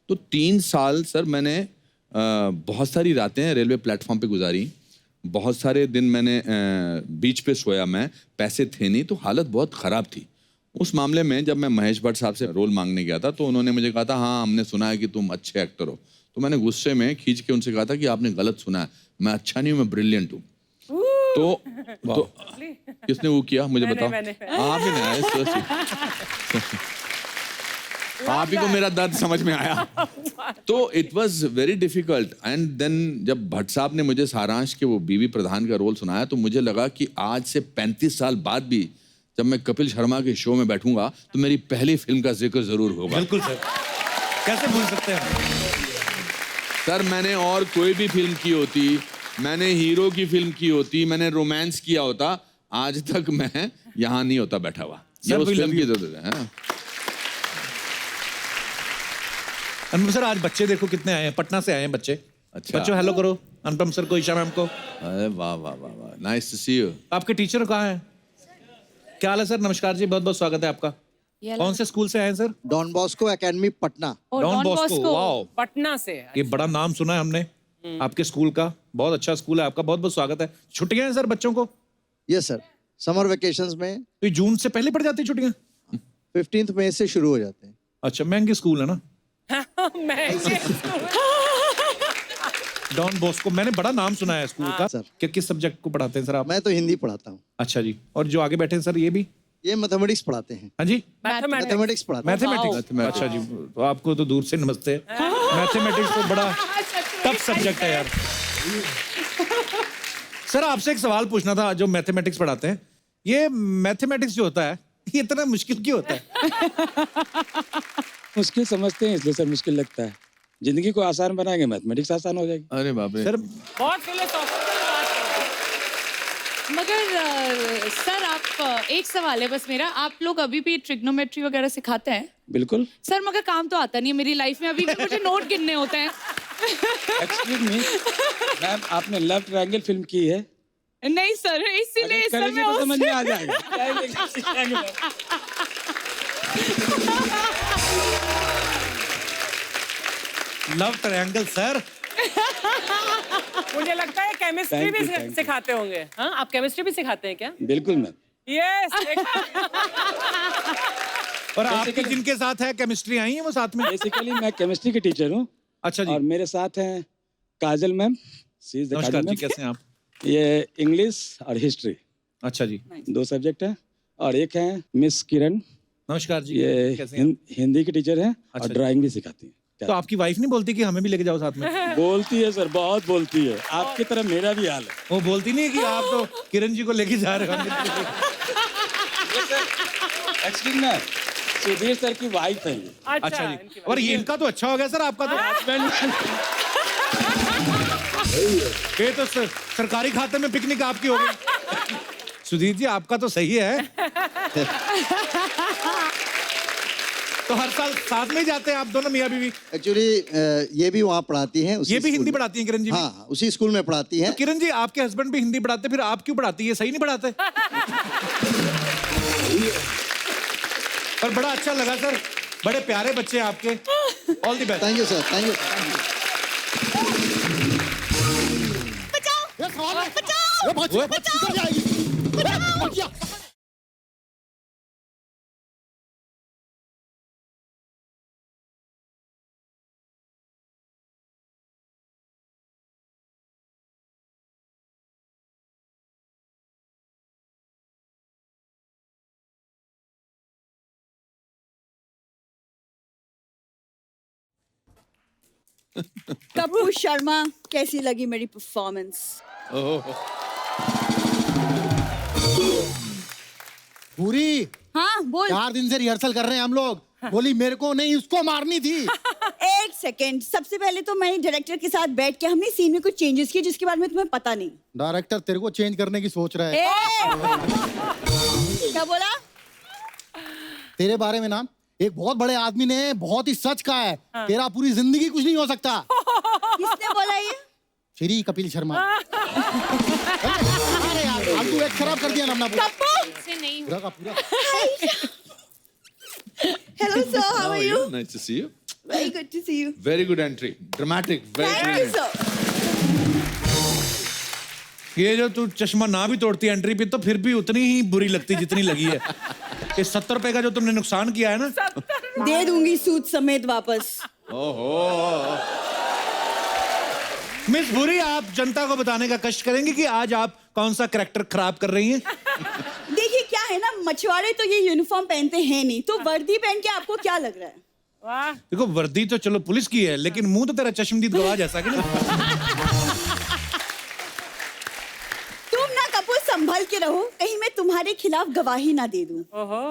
तो 3 साल सर मैंने बहुत सारी रातें रेलवे प्लेटफॉर्म पे गुजारी, बहुत सारे दिन मैंने बीच पे सोया, मैं पैसे थे नहीं, तो हालत बहुत ख़राब थी। उस मामले में जब मैं महेश भट्ट साहब से रोल मांगने गया था तो उन्होंने मुझे कहा था हाँ हमने सुना है कि तुम अच्छे एक्टर हो। तो मैंने गुस्से में खींच के उनसे कहा था कि आपने गलत सुना है, मैं अच्छा नहीं हूँ, मैं ब्रिलियंट हूँ। तो किसने वो किया मुझे बताओ? आप ही नहीं, आप ही को मेरा दर्द समझ में आया। तो it was very difficult, and then जब भट्ट साहब ने मुझे सारांश के वो बीवी प्रधान का रोल सुनाया तो मुझे लगा कि आज से 35 साल बाद भी जब मैं कपिल शर्मा के शो में बैठूंगा तो मेरी पहली फिल्म का जिक्र जरूर होगा। बिल्कुल सर, कैसे भूल सकते हैं सर। मैंने और कोई भी फिल्म की होती, मैंने हीरो की फिल्म की होती, मैंने रोमांस किया होता, आज तक मैं यहाँ नहीं होता बैठा हुआ। ये उस फिल्म की जरूरत है। अनुपम सर आज बच्चे देखो कितने आए हैं, पटना से आए हैं बच्चे। अच्छा। बच्चों हेलो करो अनुपम सर को, ईशा मैम को। अरे वाह वाह वाह वाह, नाइस टू सी यू। आपके टीचर कहाँ हैं? क्या हाल है सर? नमस्कार जी, बहुत बहुत स्वागत है आपका। कौन से स्कूल से आए हैं sir? Don Bosco academy Patna. Don Bosco, wow, Patna से। ये बड़ा नाम सुना है हमने आपके स्कूल का, बहुत अच्छा स्कूल है आपका, बहुत बहुत स्वागत है। छुट्टियां हैं सर बच्चों को? यस सर, समर वेकेशंस में। तो ये जून से पहले पड़ जाती है छुट्टियां? 15 मई से शुरू हो जाते हैं। अच्छा, महंगे स्कूल है ना डॉन बॉस्को, मैंने बड़ा नाम सुना है स्कूल का। सर। कि किस सब्जेक्ट को पढ़ाते हैं सर आप? मैं तो हिंदी पढ़ाता हूँ। अच्छा जी, और जो आगे बैठे हैं सर ये भी? ये मैथमेटिक्स पढ़ाते हैं। हाँ जी, मैथमेटिक्स पढ़ाते हैं। मैथमेटिक्स। अच्छा जी, तो आपको तो दूर से नमस्ते। मैथमेटिक्स तो बड़ा टफ सब्जेक्ट है यार। सर आपसे एक सवाल पूछना था, जो मैथमेटिक्स पढ़ाते हैं, ये मैथमेटिक्स जो होता है ये इतना मुश्किल क्यों होता है? मुश्किल समझते हैं इसलिए सर मुश्किल लगता है। जिंदगी को आसान बनाएंगे मैथमेटिक्स आसान हो जाएगी। अरे बाप रे सर बहुत फिलोसॉफिकल बात है। मगर सर आप एक सवाल है बस मेरा, आप लोग अभी भी ट्रिग्नोमेट्री वगैरह सिखाते हैं? बिल्कुल सर मगर काम तो आता नहीं है मेरी लाइफ में, अभी भी मुझे नोट गिनने होते हैं। एक्सक्यूज मी मैम, आपने लव ट्रायंगल फिल्म की है? नहीं सर, इसीलिए इस करेंगे समय तो समझ में आ जाएगा। Love triangle sir. मुझे लगता है केमिस्ट्री भी सिखाते होंगे। हाँ, आप केमिस्ट्री भी सिखाते हैं क्या? बिल्कुल मैम। यस। और आपकी जिनके साथ है केमिस्ट्री आई है वो साथ में? बेसिकली मैं केमिस्ट्री की टीचर हूँ। अच्छा जी। और मेरे साथ हैं काजल मैम। नमस्कार जी, कैसे हैं आप? ये इंग्लिश और हिस्ट्री। अच्छा जी, 2 सब्जेक्ट हैं। और एक है मिस किरण, नमस्कार जी, ये कैसे हैं? हिंदी की टीचर हैं अच्छा और जी। ड्राइंग भी सिखाती हैं। तो आपकी वाइफ नहीं बोलती कि हमें भी लेके जाओ साथ में? बोलती है सर, बहुत बोलती है। आपकी तरह मेरा भी हाल है। वो बोलती नहीं है कि आप तो किरण जी को लेके जा रहे हो? एक्चुअली ना सुधीर सर की वाइफ है ये। अच्छा जी, और ये इनका तो अच्छा हो गया सर, आपका तो हस्बैंड। ये तो सरकारी खाते में पिकनिक आपकी हो गई। सुधीर जी आपका तो सही है। तो हर साल साथ में ही जाते हैं आप दोनों मियाँ बीवी? एक्चुअली ये भी वहाँ पढ़ाती हैं उसी ये भी स्कूल हिंदी में। पढ़ाती हैं किरण जी? हाँ, उसी स्कूल में पढ़ाती हैं। तो किरण जी, आपके हस्बैंड भी हिंदी पढ़ाते, फिर आप क्यों पढ़ाती है? सही नहीं पढ़ाते? पर बड़ा अच्छा लगा सर, बड़े प्यारे बच्चे हैं आपके। All the best. Thank you sir, thank you. Kapoor Sharma, कैसी लगी मेरी परफॉर्मेंस? पूरी हाँ बोल। 4 दिन से रिहर्सल कर रहे हैं हम लोग। बोली मेरे को नहीं, उसको मारनी थी। एक सेकेंड, सबसे पहले तो मैं डायरेक्टर के साथ बैठ के हमने सीन में कुछ चेंजेस किए जिसके बारे में तुम्हें पता नहीं। डायरेक्टर तेरे को चेंज करने की सोच रहा है। क्या बोला? तेरे बारे में ना एक बहुत बड़े आदमी ने बहुत ही सच कहा है। तेरा पूरी जिंदगी कुछ नहीं हो सकता। किसने बोला ये? श्री कपिल शर्मा। अरे यार, फालतू एक खराब कर दिया ना अपना पूरा का पूरा। Hello sir, how are you? Nice to see you. Very good to see you. Very good entry. Dramatic. Very Thank you sir. ये जो तू चश्मा ना भी तोड़ती एंट्री पे तो फिर भी उतनी ही बुरी लगती जितनी लगी है। ये 70 रुपए का जो तुमने नुकसान किया है ना, दे दूंगी सूद समेत वापस। ओहो। मिस बुरी, आप जनता को बताने का कष्ट करेंगे कि आज आप कौन सा कैरेक्टर खराब कर रही हैं? देखिए क्या है ना, मछुआरे तो ये यूनिफॉर्म पहनते हैं नहीं, तो वर्दी पहन के आपको क्या लग रहा है? वाह। देखो वर्दी तो चलो पुलिस की है, लेकिन मुंह तो तेरा चश्मदीद गवाह जैसा कि नहीं। तुम ना कपूर संभल के रहो, कहीं मैं तुम्हारे खिलाफ गवाही ना दे दूं। ओहो।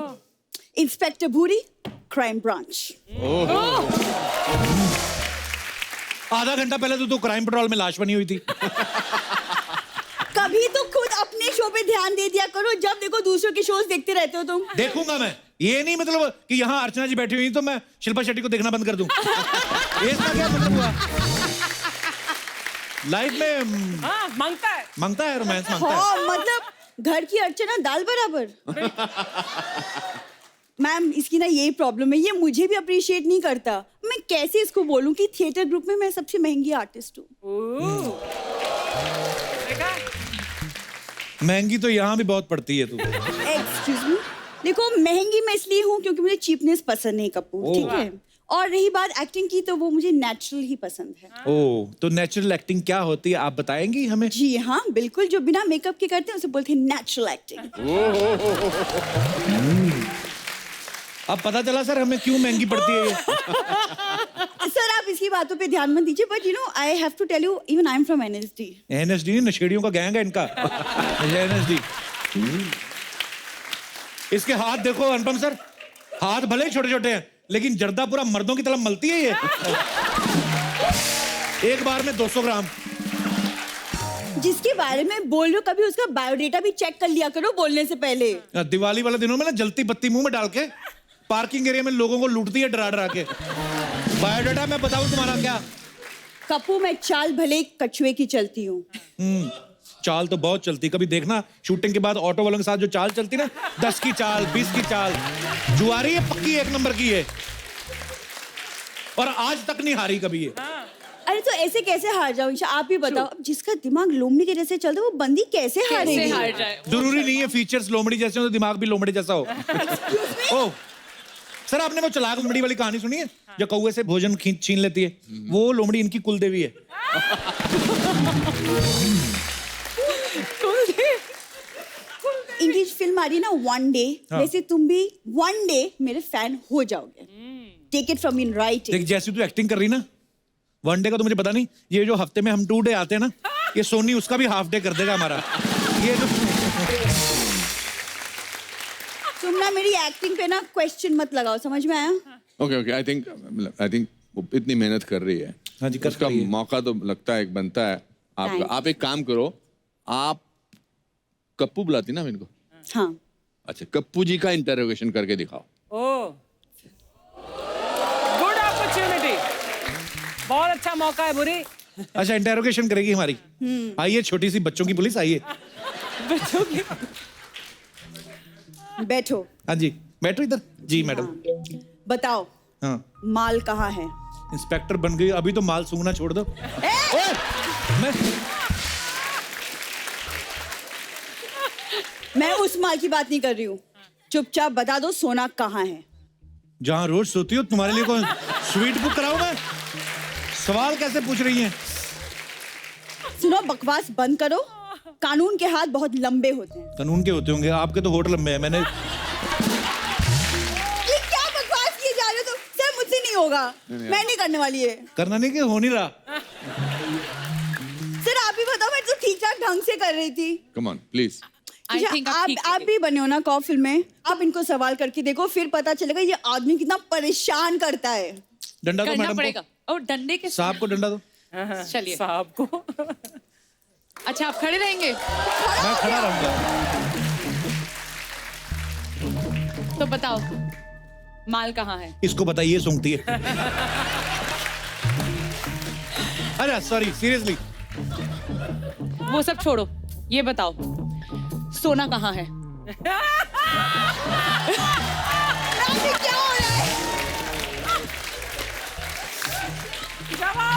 इंस्पेक्टर भूरी, क्राइम ब्रांच। आधा घंटा पहले तो तू क्राइम पेट्रोल में लाश बनी हुई थी। कभी तो खुद अपने शो पे ध्यान दे दिया करो, जब देखो दूसरों के शोज देखते रहते हो तुम। देखूंगा मैं, ये नहीं मतलब कि यहाँ अर्चना जी बैठी हुई तो मैं शिल्पा शेट्टी को देखना बंद कर दूं। इसका क्या मतलब हुआ? लाइफ में मांगता है रोमांस मांगता है। हाँ, मतलब घर की अर्चना दाल बराबर। मैम, इसकी ना यही प्रॉब्लम है, ये मुझे भी अप्रिशिएट नहीं करता। मैं कैसे इसको बोलूं कि थिएटर ग्रुप में मैं सबसे महंगी आर्टिस्ट हूँ। महंगी तो यहाँ भी बहुत पड़ती है तू। एक्सक्यूज मी, देखो महंगी मैं इसलिए हूँ क्योंकि मुझे चीपनेस पसंद नहीं कपूर, ठीक है? और रही बात एक्टिंग की, तो वो मुझे नेचुरल ही पसंद है। ओह, तो नेचुरल एक्टिंग क्या होती है आप बताएंगी हमें? जी हाँ बिल्कुल, जो बिना मेकअप के करते हैं उसे बोलते हैं नेचुरल एक्टिंग। अब पता चला सर हमें क्यों महंगी पड़ती है ये। सर आप इसकी बातों पे ध्यान मत दीजिए, but you know I have to tell you, even I am from NSD. NSD नशेड़ियों का गैंग है इनका। एनएसडी। इसके हाथ देखो अनुपम सर, हाथ भले ही छोटे छोटे हैं लेकिन जर्दा पूरा मर्दों की तरह मलती है ये। एक बार में 200 ग्राम। जिसके बारे में बोल रहे हो, कभी उसका बायोडेटा भी चेक कर लिया करो बोलने से पहले। दिवाली वाले दिनों में ना जलती बत्ती मुंह में डाल के पार्किंग एरिया में लोगों को लूटती है डरा डरा के। बायोडाटा मैं बताऊं तुम्हारा क्या? कपूर, मैं चाल भले कछुए की चलती हूँ। चाल तो बहुत चलती, कभी देखना शूटिंग के बाद ऑटो वालों के साथ जो चाल चलती ना, 10 की चाल, 20 की चाल, जुआरी है पक्की 1 नंबर की है। और आज तक नहीं हारी कभी ये। अरे तो ऐसे कैसे हार जाओ? आप ही बताओ, जिसका दिमाग लोमड़ी के जैसे चलता है वो बंदी कैसे हारेगी? जरूरी नहीं है फीचर्स लोमड़ी जैसे हो तो दिमाग भी लोमड़ी जैसा हो। ओ सर, आपने वो चलाक लोमड़ी वाली कहानी सुनी है जो कौवे से भोजन छीन लेती है? वो लोमड़ी इनकी कुलदेवी है। इनकी फिल्म आ रही है ना वन डे, वैसे तुम भी वन डे मेरे फैन हो जाओगे। Take it from in writing. देख जैसी तू एक्टिंग कर रही ना, वन डे का तो मुझे पता नहीं, ये जो हफ्ते में हम 2 डे आते हैं ना, ये सोनी उसका भी हाफ डे कर देगा हमारा। ये जो तुम ना मेरी एक्टिंग पे ना क्वेश्चन मत लगाओ, समझ में आया? ओके आई थिंक वो इतनी मेहनत कर रही है। हाँ जी, उसका मौका तो लगता है एक बनता है आपका। आप एक काम करो, आप कप्पू बुलाती ना इनको? हाँ। अच्छा, कप्पू जी का इंटरोगेशन करके दिखाओ। ओ अच्छा मौका है बुरी। अच्छा इंटेरोगेशन करेगी हमारी। आइए छोटी सी बच्चों की पुलिस आइए। बच्चों की बैठो। हाँ जी बैठो इधर जी मैडम। बताओ हाँ माल कहाँ है? इंस्पेक्टर बन गई अभी तो माल सूंघना छोड़ दो। ओए, मैं उस माल की बात नहीं कर रही हूँ, चुपचाप बता दो सोना कहाँ है? जहाँ रोज सोती हो तुम्हारे लिए कौन स्वीट बुक कराऊं मैं? सवाल कैसे पूछ रही हैं? सुनो बकवास बंद करो, कानून के हाथ बहुत लंबे होते हैं। कानून के होते होंगे, आपके तो होठ लंबे हैं। मैंने ये क्या बकवास किए जा रहे हो? तो सर मुझसे नहीं होगा, मैं नहीं करने वाली है। करना नहीं कि हो नहीं रहा। सर आप ही बताओ, मैं तो ठीक ठाक ढंग से कर रही थी। Come on please. आप भी बने हो ना कॉ फिल्म में, आप इनको सवाल करके देखो, फिर पता चलेगा ये आदमी कितना परेशान करता है। डंडा दो करना मैडम पड़ेगा। को। और डंडे के सांप को डंडा दो। चलिए साहब को। अच्छा आप खड़े रहेंगे मैं खड़ा रहूंगा। तो बताओ माल कहाँ है? इसको बताइए सूंघती है। अरे सॉरी सीरियसली। वो सब छोड़ो, ये बताओ सोना कहाँ है? क्या हो रहा है?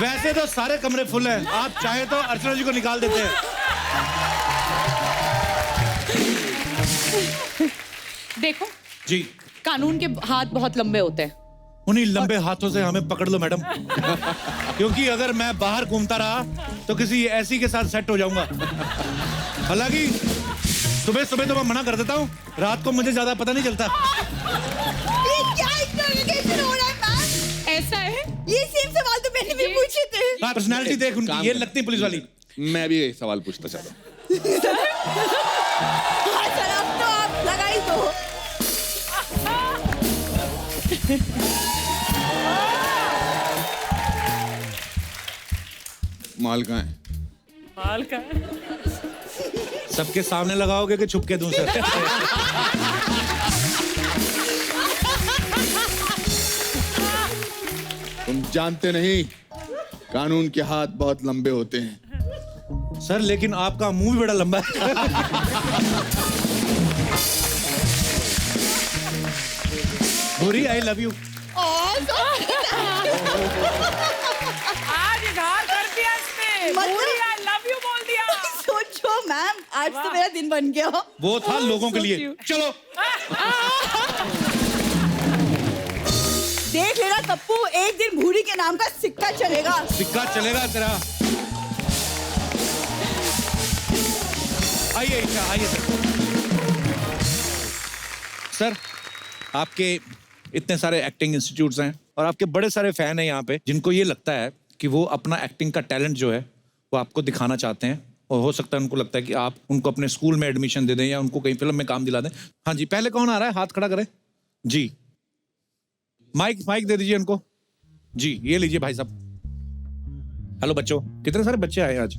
वैसे तो सारे कमरे फुल हैं, आप चाहे तो अर्चना जी को निकाल देते हैं। देखो जी कानून के हाथ बहुत लंबे होते हैं। उन्हीं लंबे हाथों से हमें पकड़ लो मैडम। क्योंकि अगर मैं बाहर घूमता रहा तो किसी ऐसी के साथ सेट हो जाऊंगा। हालांकि सुबह सुबह तो मैं मना कर देता हूँ, रात को मुझे ज्यादा पता नहीं चलता। ये क्या इंटरोगेशन हो रहा है मैम? ऐसा है? ये सेम सवाल तो मैंने भी पूछे थे। हाँ पर्सनैलिटी देख उनकी, ये लगती है पुलिस वाली। मैं भी एक सवाल पूछना चाहता हूँ। हाँ सर अब तो आप लगा ही दो। माल कहाँ है? माल का सबके सामने लगाओगे कि छुप के दूं सर? तुम जानते नहीं कानून के हाथ बहुत लंबे होते हैं। सर लेकिन आपका मुंह भी बड़ा लंबा है। भूरी आई लव यू। आज इधर कर दिया इसने। पूरी आई लव यू बोल दिया। सोचो मैम, आज तो मेरा दिन बन गया। वो था लोगों के लिए। चलो देख लेना कप्पू, एक दिन भूरी के नाम का सिक्का चलेगा। सिक्का चलेगा तेरा। आइए ईशा आइए सर। आपके इतने सारे एक्टिंग इंस्टीट्यूट्स हैं और आपके बड़े सारे फैन हैं यहाँ पे, जिनको ये लगता है कि वो अपना एक्टिंग का टैलेंट जो है वो आपको दिखाना चाहते हैं, और हो सकता है उनको लगता है कि आप उनको अपने स्कूल में एडमिशन दे दें या उनको कहीं फिल्म में काम दिला दें। हाँ जी पहले कौन आ रहा है? हाथ खड़ा करें जी। माइक दे दीजिए उनको जी। ये लीजिए भाई साहब। हेलो बच्चों, कितने सारे बच्चे आए आज?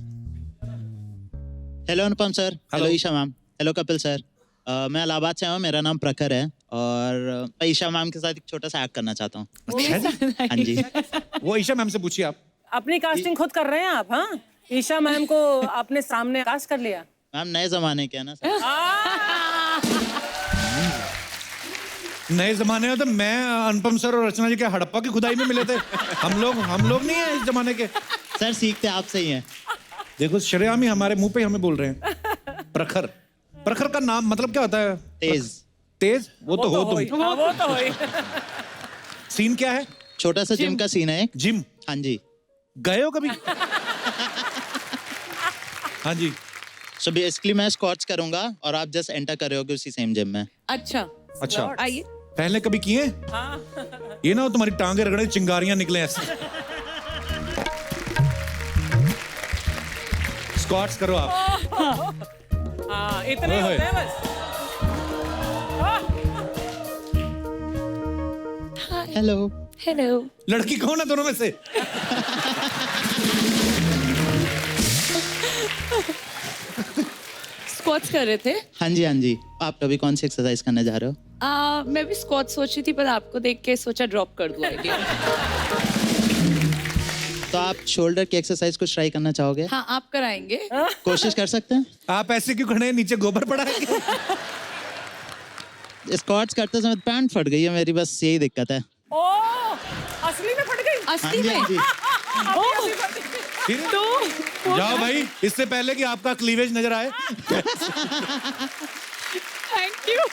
Hello Anupam sir. Hello Isha ma'am. Hello Kapil sir. मैं इलाहाबाद से हूँ, मेरा नाम प्रखर है और मैं ईशा मैम के साथ एक छोटा सा एक्ट करना चाहता हूँ। अच्छा हाँ जी। वो ईशा मैम से पूछिए आप। अपनी कास्टिंग खुद कर रहे हैं आप? हाँ ईशा मैम को आपने सामने कास्ट कर लिया। मैम नए जमाने के है ना सर। नए जमाने में तो मैं अनुपम सर और रचना जी के हड़प्पा की खुदाई में मिले थे। हम लोग नहीं है इस जमाने के। सर सीखते आपसे ही हैं। देखो शरेआम ही हमारे मुंह पे हमें बोल रहे हैं। प्रखर, प्रखर का नाम मतलब क्या होता है? तेज। तेज? वो तो हो तुम। वो तो हो। सीन क्या है? छोटा सा जिम का सीन है। जिम? हाँ जी। गए हो कभी? हाँ जी। सो बेसिकली मैं स्क्वाट्स करूंगा और आप जस्ट एंटर कर रहे होगे उसी सेम जिम में। अच्छा अच्छा आइए। पहले कभी किए? ये ना हो तुम्हारी टांगे रगड़े चिंगारियां निकले ऐसे। स्क्वाट्स करो आप। हाँ इतने होते हैं बस। हेलो। हेलो। लड़की कौन है दोनों में से? स्क्वाट्स कर रहे थे? हाँ जी हाँ जी। आप अभी कौन सी एक्सरसाइज करने जा रहे हो? मैं भी स्क्वाट सोच रही थी, पर आपको देख के सोचा ड्रॉप कर दूं आइडिया। तो आप शोल्डर की एक्सरसाइज कुछ ट्राई करना चाहोगे? हाँ आप कराएंगे। कोशिश कर सकते हैं? आप ऐसे क्यों खड़े हैं, नीचे गोबर पड़ा है क्या? स्क्वाट्स करते समय पैंट फट गई है मेरी, बस यही दिक्कत है। ओ, असली में फट गई? असली में? तो जाओ भाई, इससे पहले कि आपका क्लीवेज नजर आए। Thank you.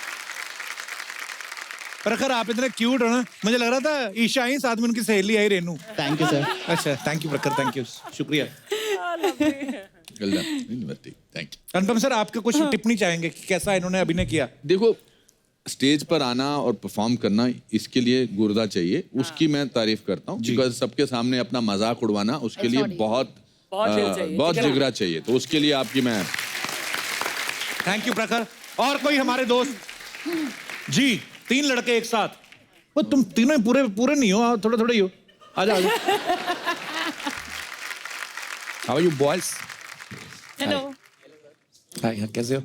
प्रखर आप इतने क्यूट हो ना, मुझे लग रहा था ईशा ही साथ में उनकी सहेली आई रेनू। Thank you sir. अच्छा thank you Prakhar, thank you, शुक्रिया। Thank you. अनुपम सर, आपके कुछ टिप्पणी चाहेंगे कि कैसा इन्होंने अभिनय किया? देखो, स्टेज पर आना और परफॉर्म करना, इसके लिए गुर्दा चाहिए, उसकी मैं तारीफ करता हूँ। बिकॉज सबके सामने अपना मजाक उड़वाना, उसके लिए बहुत जिगरा चाहिए। तो उसके लिए आपकी मैं थैंक यू प्रखर। और कोई हमारे दोस्त जी? 3 लड़के एक साथ। वो तुम तीनों पूरे पूरे नहीं हो, थोड़े थोड़े ही हो। आजा आजा। How are you boys? Hello. Hi, कैसे हो?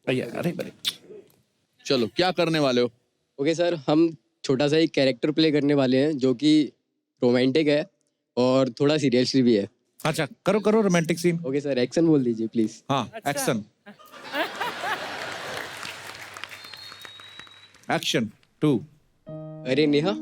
अरे बड़े। चलो, क्या करने वाले हो? ओके सर, हम छोटा सा एक कैरेक्टर प्ले करने वाले हैं जो कि रोमांटिक है और थोड़ा सीरियसली भी है। अच्छा, करो करो romantic scene. Okay sir, action बोल दीजिए प्लीज। हाँ, एक्शन। एक्शन 2। अरे नेहा,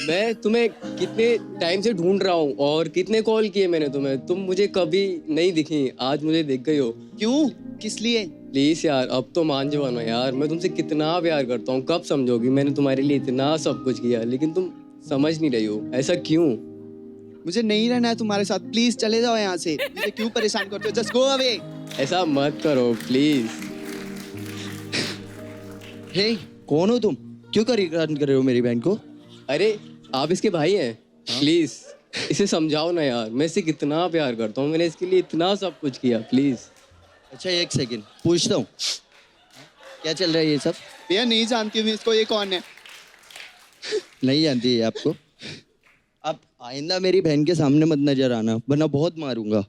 मैं तुम्हें कितने टाइम से ढूंढ रहा हूँ और कितने कॉल किए मैंने तुम्हें, तुम मुझे कभी नहीं दिखी, आज मुझे दिख गई हो। क्यों? किस लिए? प्लीज यार, अब तो मान जाओ ना यार, मैं तुमसे कितना प्यार करता हूँ, कब समझोगी? मैंने तुम्हारे लिए इतना सब कुछ किया, लेकिन तुम समझ नहीं रही हो, ऐसा क्यों? मुझे नहीं रहना है तुम्हारे साथ, प्लीज चले जाओ यहाँ से। मुझे क्यों परेशान करते हो? Just go away. ऐसा मत करो प्लीज। हे, कौन हो तुम? क्यों परेशान कर रहे हो मेरी बहन को? अरे आप इसके भाई हैं, प्लीज इसे समझाओ ना यार, मैं इसे कितना प्यार करता हूँ, मैंने इसके लिए इतना सब कुछ किया, प्लीज। अच्छा एक सेकंड, पूछता हूँ क्या चल रहा है ये सब? भैया नहीं जानती हूँ इसको, ये कौन है? नहीं जानती है आपको? आप आइंदा मेरी बहन के सामने मत नजर आना, वरना बहुत मारूंगा।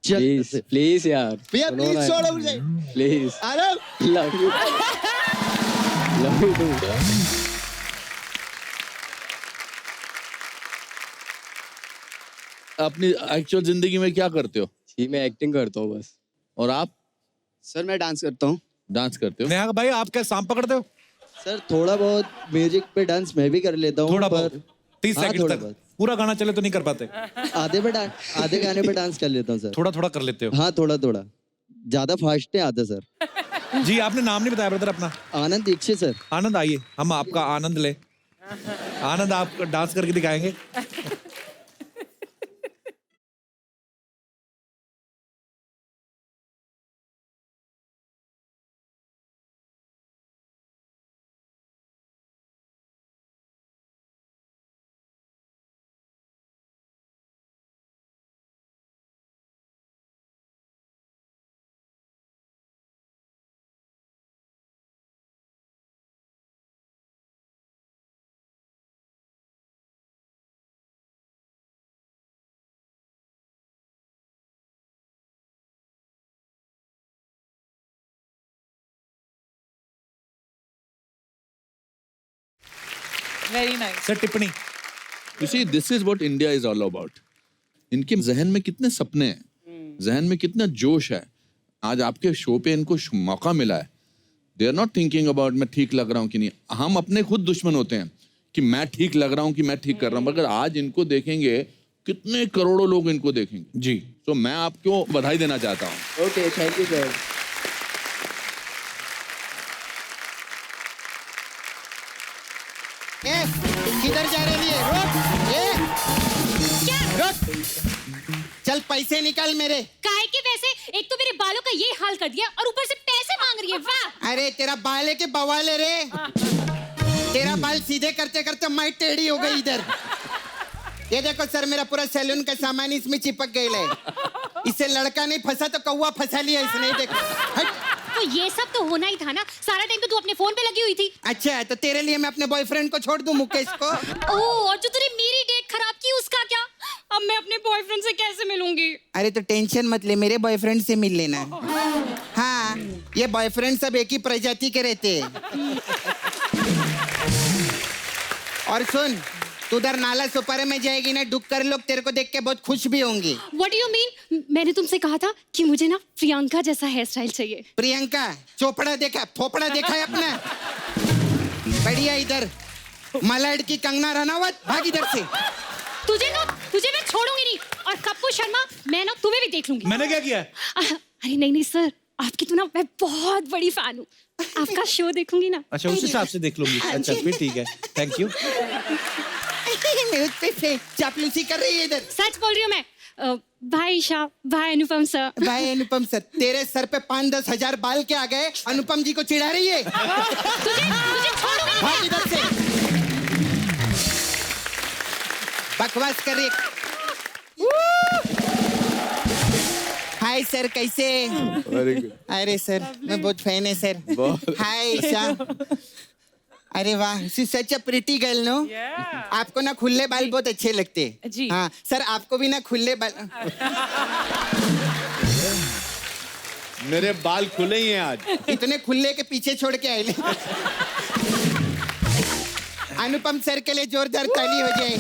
प्लीज प्लीज यार भैया, प्लीज छोड़ो मुझे, प्लीज। अरे love you, love you too. अपनी एक्चुअल जिंदगी में क्या करते हो? जी मैं एक्टिंग करता हूँ बस। और आप? सर मैं डांस करता हूँ। डांस करते हो? नेहा भाई, आप क्या सांप पकड़ते हो? सर थोड़ा बहुत म्यूजिक पे डांस मैं भी कर लेता हूँ। थोड़ा बहुत 30 हाँ, सेकंड थोड़ा तक। बहुत। पूरा गाना चले तो नहीं कर पाते? आधे गाने पे डांस कर लेता हूँ सर। थोड़ा थोड़ा कर लेते हो? हाँ थोड़ा थोड़ा, ज्यादा फास्ट नहीं आता सर। जी, आपने नाम नहीं बताया ब्रदर अपना। आनंद दीक्षित सर। आनंद, आइए हम आपका आनंद ले। आनंद, आप डांस करके दिखाएंगे? Very nice. सर टिप्पणी। You see, this is what India is all about. इनके जहन में कितने सपने हैं, जहन में कितना जोश है। आज आपके शो पे इनको मौका मिला है। They are not thinking about मैं ठीक लग रहा हूँ कि नहीं। हम अपने खुद दुश्मन होते हैं कि मैं ठीक लग रहा हूँ कि मैं ठीक कर रहा हूँ, मगर आज इनको देखेंगे कितने करोड़ों लोग इनको देखेंगे। जी, तो मैं आपको बधाई देना चाहता हूँ। Okay, thank you sir. किधर जा रही है? रुक, चल पैसे निकाल मेरे। काहे के पैसे? एक तो मेरे बालों का ये हाल कर दिया और ऊपर से पैसे मांग रही है। वाह! अरे तेरा बाल है कि बवाल है रे? तेरा बाल सीधे करते करते मैं टेढ़ी हो गई इधर। ये देखो सर, मेरा पूरा सैलून का सामान इसमें चिपक गई है। इससे लड़का नहीं फंसा तो कौवा फंसा लिया इसने। देखो तो ये सब तो होना ही था ना, सारा टाइम तो तू अपने फोन पे लगी हुई थी। अच्छा, तो तेरे लिए मैं अपने बॉयफ्रेंड को छोड़ दूं, मुकेश को? ओह, और जो तूने मेरी डेट खराब की उसका क्या? अब मैं अपने बॉयफ्रेंड से कैसे मिलूंगी? अरे तो टेंशन मत ले, मेरे बॉयफ्रेंड से मिल लेना। हाँ, ये बॉयफ्रेंड सब एक ही प्रजाति के रहते हैं। और सुन, तू उधर नाला सुपारे में जाएगी ना, डुक्कर लोग तेरे को देख के बहुत खुश भी होंगे। What do you mean? मैंने तुमसे कहा था कि मुझे ना प्रियंका जैसा हेयर स्टाइल चाहिए। प्रियंका चोपड़ा देखा, फोपड़ा देखा है अपना? बढ़िया इधर मलाड की कंगना रनावत, भाग इधर से। तुझे मैं छोड़ूंगी नहीं, और कप्पू शर्मा मैं ना तुम्हें भी देख लूंगी। मैंने क्या किया? अरे नहीं सर, आपकी तो ना मैं बहुत बड़ी फैन हूँ, आपका शो देखूंगी ना। अच्छा, उस हिसाब से देख लूंगी। अच्छा फिर ठीक है, थैंक यू। चापलूसी कर रही है इधर। सच बोल रही हूँ मैं। भाई ईशा, भाई अनुपम सर। भाई अनुपम सर, तेरे सर पे 5-10 हजार बाल के आ गए, अनुपम जी को चिढ़ा रही है। तुझे छोड़ूंगी। भाग इधर से, बकवास कर रही है। हाय सर, कैसे? Very good. अरे सर, मैं बहुत फैन है सर। हाय ईशा। अरे वाह, she such a pretty girl no. आपको ना खुले बाल बहुत अच्छे लगते हैं। जी। हाँ सर, आपको भी ना खुले बाल। मेरे बाल खुले ही हैं आज। इतने खुले के पीछे छोड़ के आए। अनुपम सर के लिए जोरदार ताली हो जाए।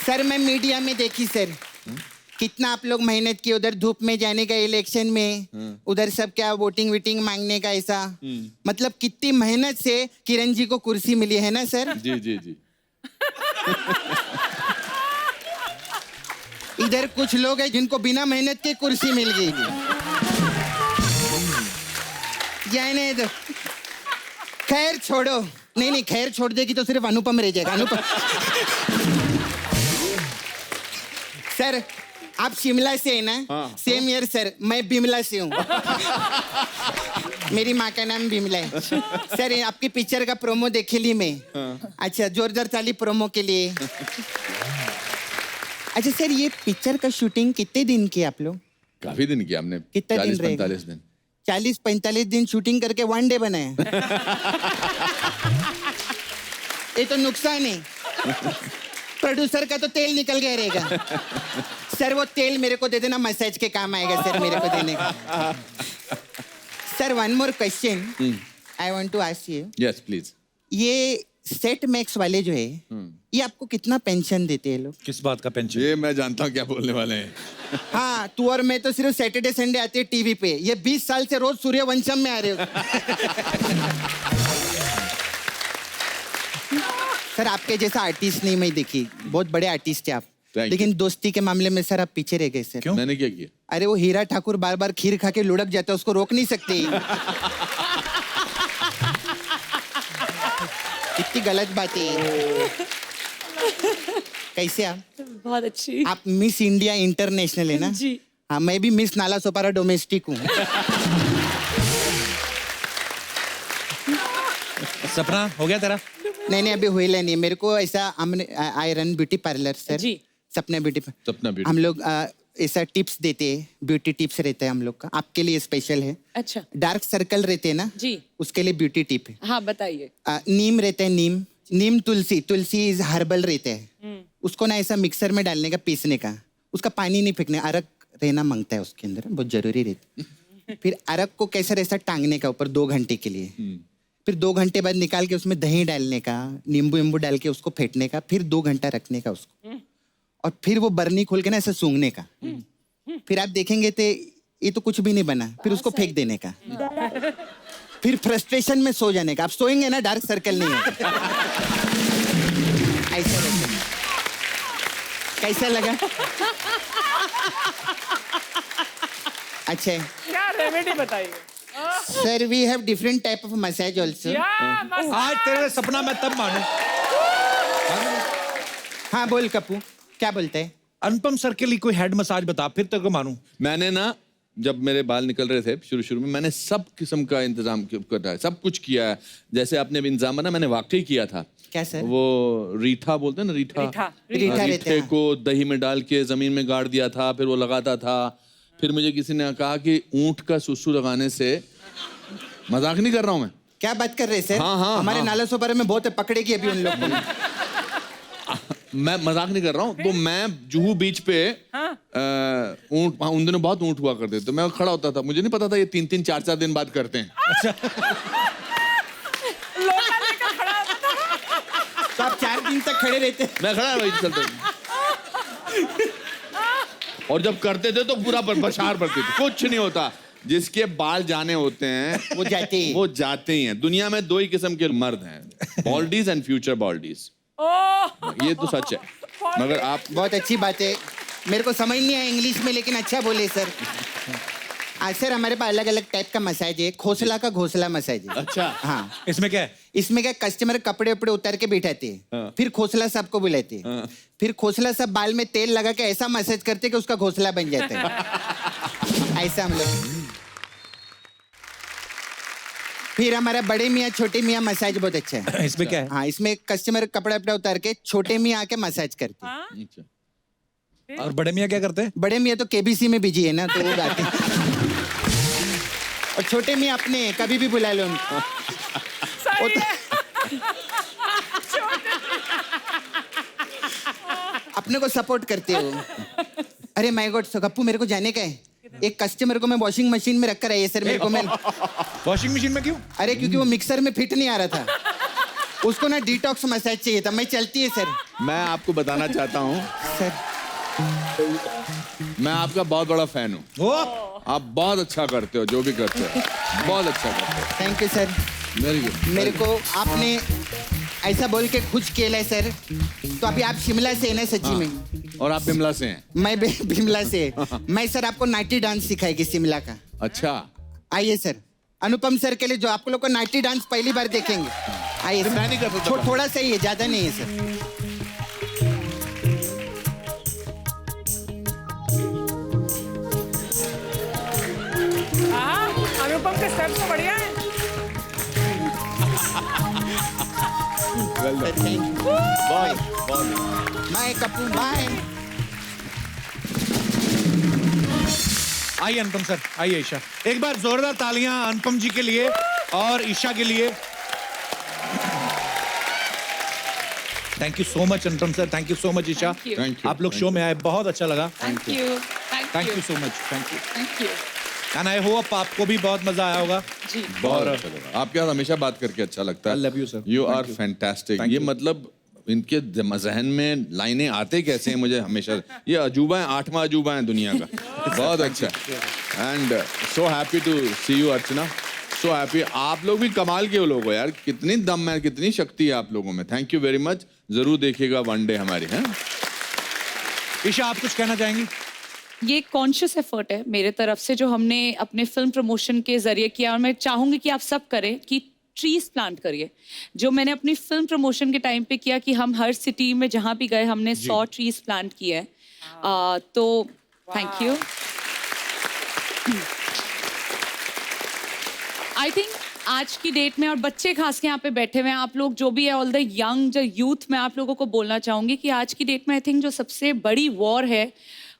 सर मैं मीडिया में देखी सर, कितना आप लोग मेहनत की उधर धूप में जाने का, इलेक्शन में उधर सब क्या वोटिंग वीटिंग मांगने का, ऐसा मतलब कितनी मेहनत से किरण जी को कुर्सी मिली है ना सर? जी जी जी। इधर कुछ लोग हैं जिनको बिना मेहनत के कुर्सी मिल गई। जाने दो, खैर छोड़ो। नहीं खैर छोड़ देगी तो सिर्फ अनुपम रह जाएगा। अनुपम सर, आप शिमला से है ना? सेम ईयर सर, मैं बिमला से हूँ। मेरी माँ का नाम बिमला है। सर आपकी पिक्चर का प्रोमो देखे ली मैं। अच्छा, जोरदार ताली प्रोमो के लिए। अच्छा सर, ये पिक्चर का शूटिंग कितने दिन की आप लोग? काफी दिन किया हमने। कितना दिन 40-45 दिन। 40-45 दिन शूटिंग करके 1 डे बनाया। ये तो नुकसान है। प्रोड्यूसर का तो तेल निकल गया रहेगा। सर वो तेल मेरे को दे देना, मसाज के काम आएगा सर मेरे को देने का। Sir one more question I want to ask you. Yes please. ये सेट मैक्स वाले जो है, ये आपको कितना पेंशन देते हैं लोग? किस बात का पेंशन? ये मैं जानता हूँ क्या बोलने वाले हैं। हाँ, तू और मैं तो सिर्फ सैटरडे संडे आते हैं टीवी पे। ये 20 साल से रोज सूर्यवंशम में आ रहे हो। सर आपके जैसा आर्टिस्ट नहीं मैं देखी, बहुत बड़े आर्टिस्ट है आप, लेकिन दोस्ती के मामले में सर आप पीछे रह गए सर। क्यों? मैंने क्या किया? अरे वो हीरा ठाकुर बार बार खीर खा के लुढ़क जाता है, उसको रोक नहीं सकते। कितनी गलत बात है। कैसे आप? बहुत अच्छी। आप मिस इंडिया इंटरनेशनल है ना? जी। हाँ, मैं भी मिस नाला सोपारा डोमेस्टिक हूँ। सपना हो गया तेरा? नहीं अभी हुई नहीं। मेरे को ऐसा I run beauty parlour sir. जी। सपना ब्यूटी। सपना ब्यूटी। हम लोग ऐसा टिप्स देते हैं, ब्यूटी टिप्स रहता है हम लोग का, आपके लिए स्पेशल है। अच्छा। डार्क सर्कल रहते हैं ना जी, उसके लिए ब्यूटी टिप है। हाँ बताइए। नीम रहता है, नीम तुलसी इज हर्बल रहते हैं। उसको ना ऐसा मिक्सर में डालने का, पीसने का, उसका पानी नहीं फेंकने, अरक रहना मांगता है उसके अंदर, बहुत जरूरी रहता। फिर अरक को कैसा ऐसा टांगने का ऊपर 2 घंटे के लिए, फिर 2 घंटे बाद निकाल के उसमें दही डालने का, नींबू डाल के उसको फेंटने का, फिर 2 घंटा रखने का उसको, और फिर वो बर्नी खोल के ना ऐसा सूंघने का। फिर आप देखेंगे तो ये तो कुछ भी नहीं बना, फिर उसको फेंक देने का, फिर फ्रस्ट्रेशन में सो जाने का। आप सोएंगे ना, डार्क सर्कल नहीं होगा। ऐसा रहता है। कैसा लगा? अच्छा क्या रेमेडी बताइए? Sir we have different type of massage also. आज तेरे सपना मैं तब मानू। हाँ बोल कप्पू, क्या बोलते हैं? अनुपम सर के लिए कोई हेड मसाज बता, फिर तेरे को मानू। मैंने ना, जब मेरे बाल निकल रहे थे शुरू में, मैंने सब किस्म का इंतजाम करा है, सब कुछ किया है। जैसे आपने भी इंतजाम ना, मैंने वाकई किया था। क्या सर? वो रीठा बोलते हैं ना, रीठा रीठे को दही में डाल के जमीन में गाड़ दिया था, फिर वो लगाता था। फिर मुझे किसी ने कहा कि ऊंट का सुसु लगाने से, मजाक नहीं कर रहा हूँ मैं। क्या बात कर रहे हैं सर? हाँ, हमारे नाला सोपारे में बहुत पकड़ेगी अभी उन लोगों को। मैं मजाक नहीं कर रहा हूँ। तो मैं जुहू बीच पे ऊंट, उन दिनों बहुत ऊंट हुआ करते थे, मैं खड़ा होता था, मुझे नहीं पता था ये 3-3, 4-4 दिन बाद करते हैं। शाम तक खड़े रहते। मैं खड़ा वही चलते। और जब करते थे तो पूरा बशार पड़ती थी, कुछ नहीं होता। जिसके बाल जाने होते हैं वो जाते ही ही हैं। दुनिया में दो ही किस्म के मर्द हैं, बॉल्डीज एंड फ्यूचर बॉल्डीज। ये तो सच है। मगर आप बहुत अच्छी बात है, मेरे को समझ नहीं आया इंग्लिश में, लेकिन अच्छा बोले सर। सर हमारे पास अलग अलग टाइप का मसाज है। खोसला का घोसला मसाज है। अच्छा। हाँ, इसमें क्या है? इसमें क्या, कस्टमर कपड़े उपड़े उतार के बिठाते हैं, फिर खोसला साहब को बुलाते हैं, फिर खोसला साहब बाल में तेल लगा के ऐसा मसाज करते कि उसका घोसला बन जाता है। ऐसा हम लोग। फिर हमारा बड़े मियाँ छोटे मियाँ मसाज बहुत अच्छा है। इसमें क्या है? हाँ, इसमें कस्टमर कपड़ा उपड़ा उतार के छोटे मियाँ आके मसाज करते हैं। और बड़े मियाँ क्या करते हैं? बड़े मियाँ तो केबीसी में बिजी है ना, तो वो गाते हैं। और छोटे मियाँ अपने कभी भी बुला लो उनको। अपने को सपोर्ट करते हो। अरे माय गॉड गप्पू, मेरे को जाने का है। एक कस्टमर को मैं वॉशिंग मशीन में रख कर आई है सर। मेरे को मैं वॉशिंग मशीन में क्यों? अरे क्योंकि वो मिक्सर में फिट नहीं आ रहा था, उसको ना डिटॉक्स मसाज चाहिए था। मैं चलती है सर। मैं आपको बताना चाहता हूँ सर, मैं आपका बहुत बड़ा फैन हूँ। आप बहुत अच्छा करते हो, जो भी करते हो बहुत अच्छा करते हो। Thank you sir. Very good. मेरे को आपने ऐसा बोल के खुश किया है सर। तो अभी आप शिमला से है ना सच्ची में? और आप बिमला से हैं? मैं बिमला से। मैं सर आपको नाइटी डांस सिखाएगी शिमला का। अच्छा, आइए सर। अनुपम सर के लिए जो आप लोग को नाइटी डांस पहली बार देखेंगे, आइए सर। मैं नहीं कर सकता। थोड़ा सा ही है, ज्यादा नहीं है सर। अनुपम के स्टेप्स तो बढ़िया है। Bye Kapoor, bye. आइए अनुपम सर, आइए ईशा। एक बार जोरदार तालियां अनुपम जी के लिए और ईशा के लिए। Thank you so much Anupam sir, thank you so much Esha. Thank you. आप लोग शो में आए, बहुत अच्छा लगा। Thank you. Thank you so much. Thank you. Thank you. And I hope आपको भी बहुत मजा आया होगा। जी। बहुत अच्छा लगा। आपके साथ हमेशा बात करके अच्छा लगता है। I love you, sir. You Thank are you. fantastic. Thank ये you. मतलब इनके जहन में लाइनें आते कैसे हैं मुझे हमेशा। ये अजूबा है, 8वां अजूबा है दुनिया का। बहुत अच्छा। And so happy to see you Archana, so happy. आप लोग भी कमाल के लोग हो यार, कितनी दम है, कितनी शक्ति है आप लोगों में। Thank you very much. जरूर देखिएगा वन डे हमारी। है ईशा, आप कुछ कहना चाहेंगी? ये कॉन्शियस एफर्ट है मेरे तरफ से जो हमने अपने फिल्म प्रमोशन के जरिए किया, और मैं चाहूंगी कि आप सब करें कि ट्रीज प्लांट करिए। जो मैंने अपनी फिल्म प्रमोशन के टाइम पे किया कि हम हर सिटी में जहां भी गए हमने 100 ट्रीज प्लांट किए हैं। तो थैंक यू। आई थिंक आज की डेट में, और बच्चे खास के यहाँ पे बैठे हुए हैं, आप लोग जो भी है, ऑल द यंग जो यूथ, मैं आप लोगों को बोलना चाहूंगी कि आज की डेट में आई थिंक जो सबसे बड़ी वॉर है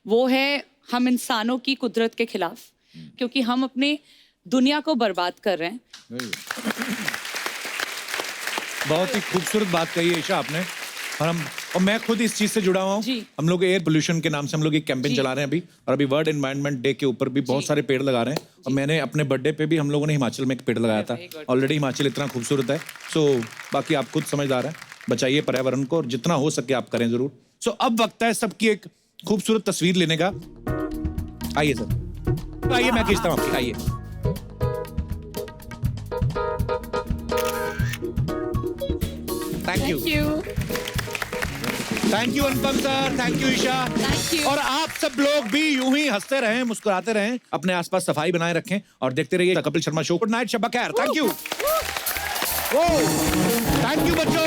वो है हम इंसानों की कुदरत के खिलाफ, क्योंकि हम अपने दुनिया को बर्बाद कर रहे हैं। बहुत ही खूबसूरत बात कही है ईशा आपने। और मैं खुद इस चीज से जुड़ा हुआ हूँ। हम लोग एयर पोल्यूशन के नाम से हम लोग एक कैंपेन चला रहे हैं अभी, और अभी वर्ल्ड एनवायरनमेंट डे के ऊपर भी बहुत सारे पेड़ लगा रहे हैं। और मैंने अपने बर्थडे पे भी हम लोगों ने हिमाचल में एक पेड़ लगाया था। ऑलरेडी हिमाचल इतना खूबसूरत है। सो बाकी आप खुद समझदार हैं, बचाइए पर्यावरण को, और जितना हो सके आप करें जरूर। सो अब वक्त है सबकी एक खूबसूरत तस्वीर लेने का। आइए सर, आइए मैं खींचता हूँ आपकी। आइए। Thank you. Thank you Anupam sir, thank you Esha. और आप सब लोग भी यूं ही हंसते रहें, मुस्कुराते रहें, अपने आसपास सफाई बनाए रखें और देखते रहिए Kapil Sharma show. Good night, शब्बा खैर। Thank you. थैंक यू बच्चों।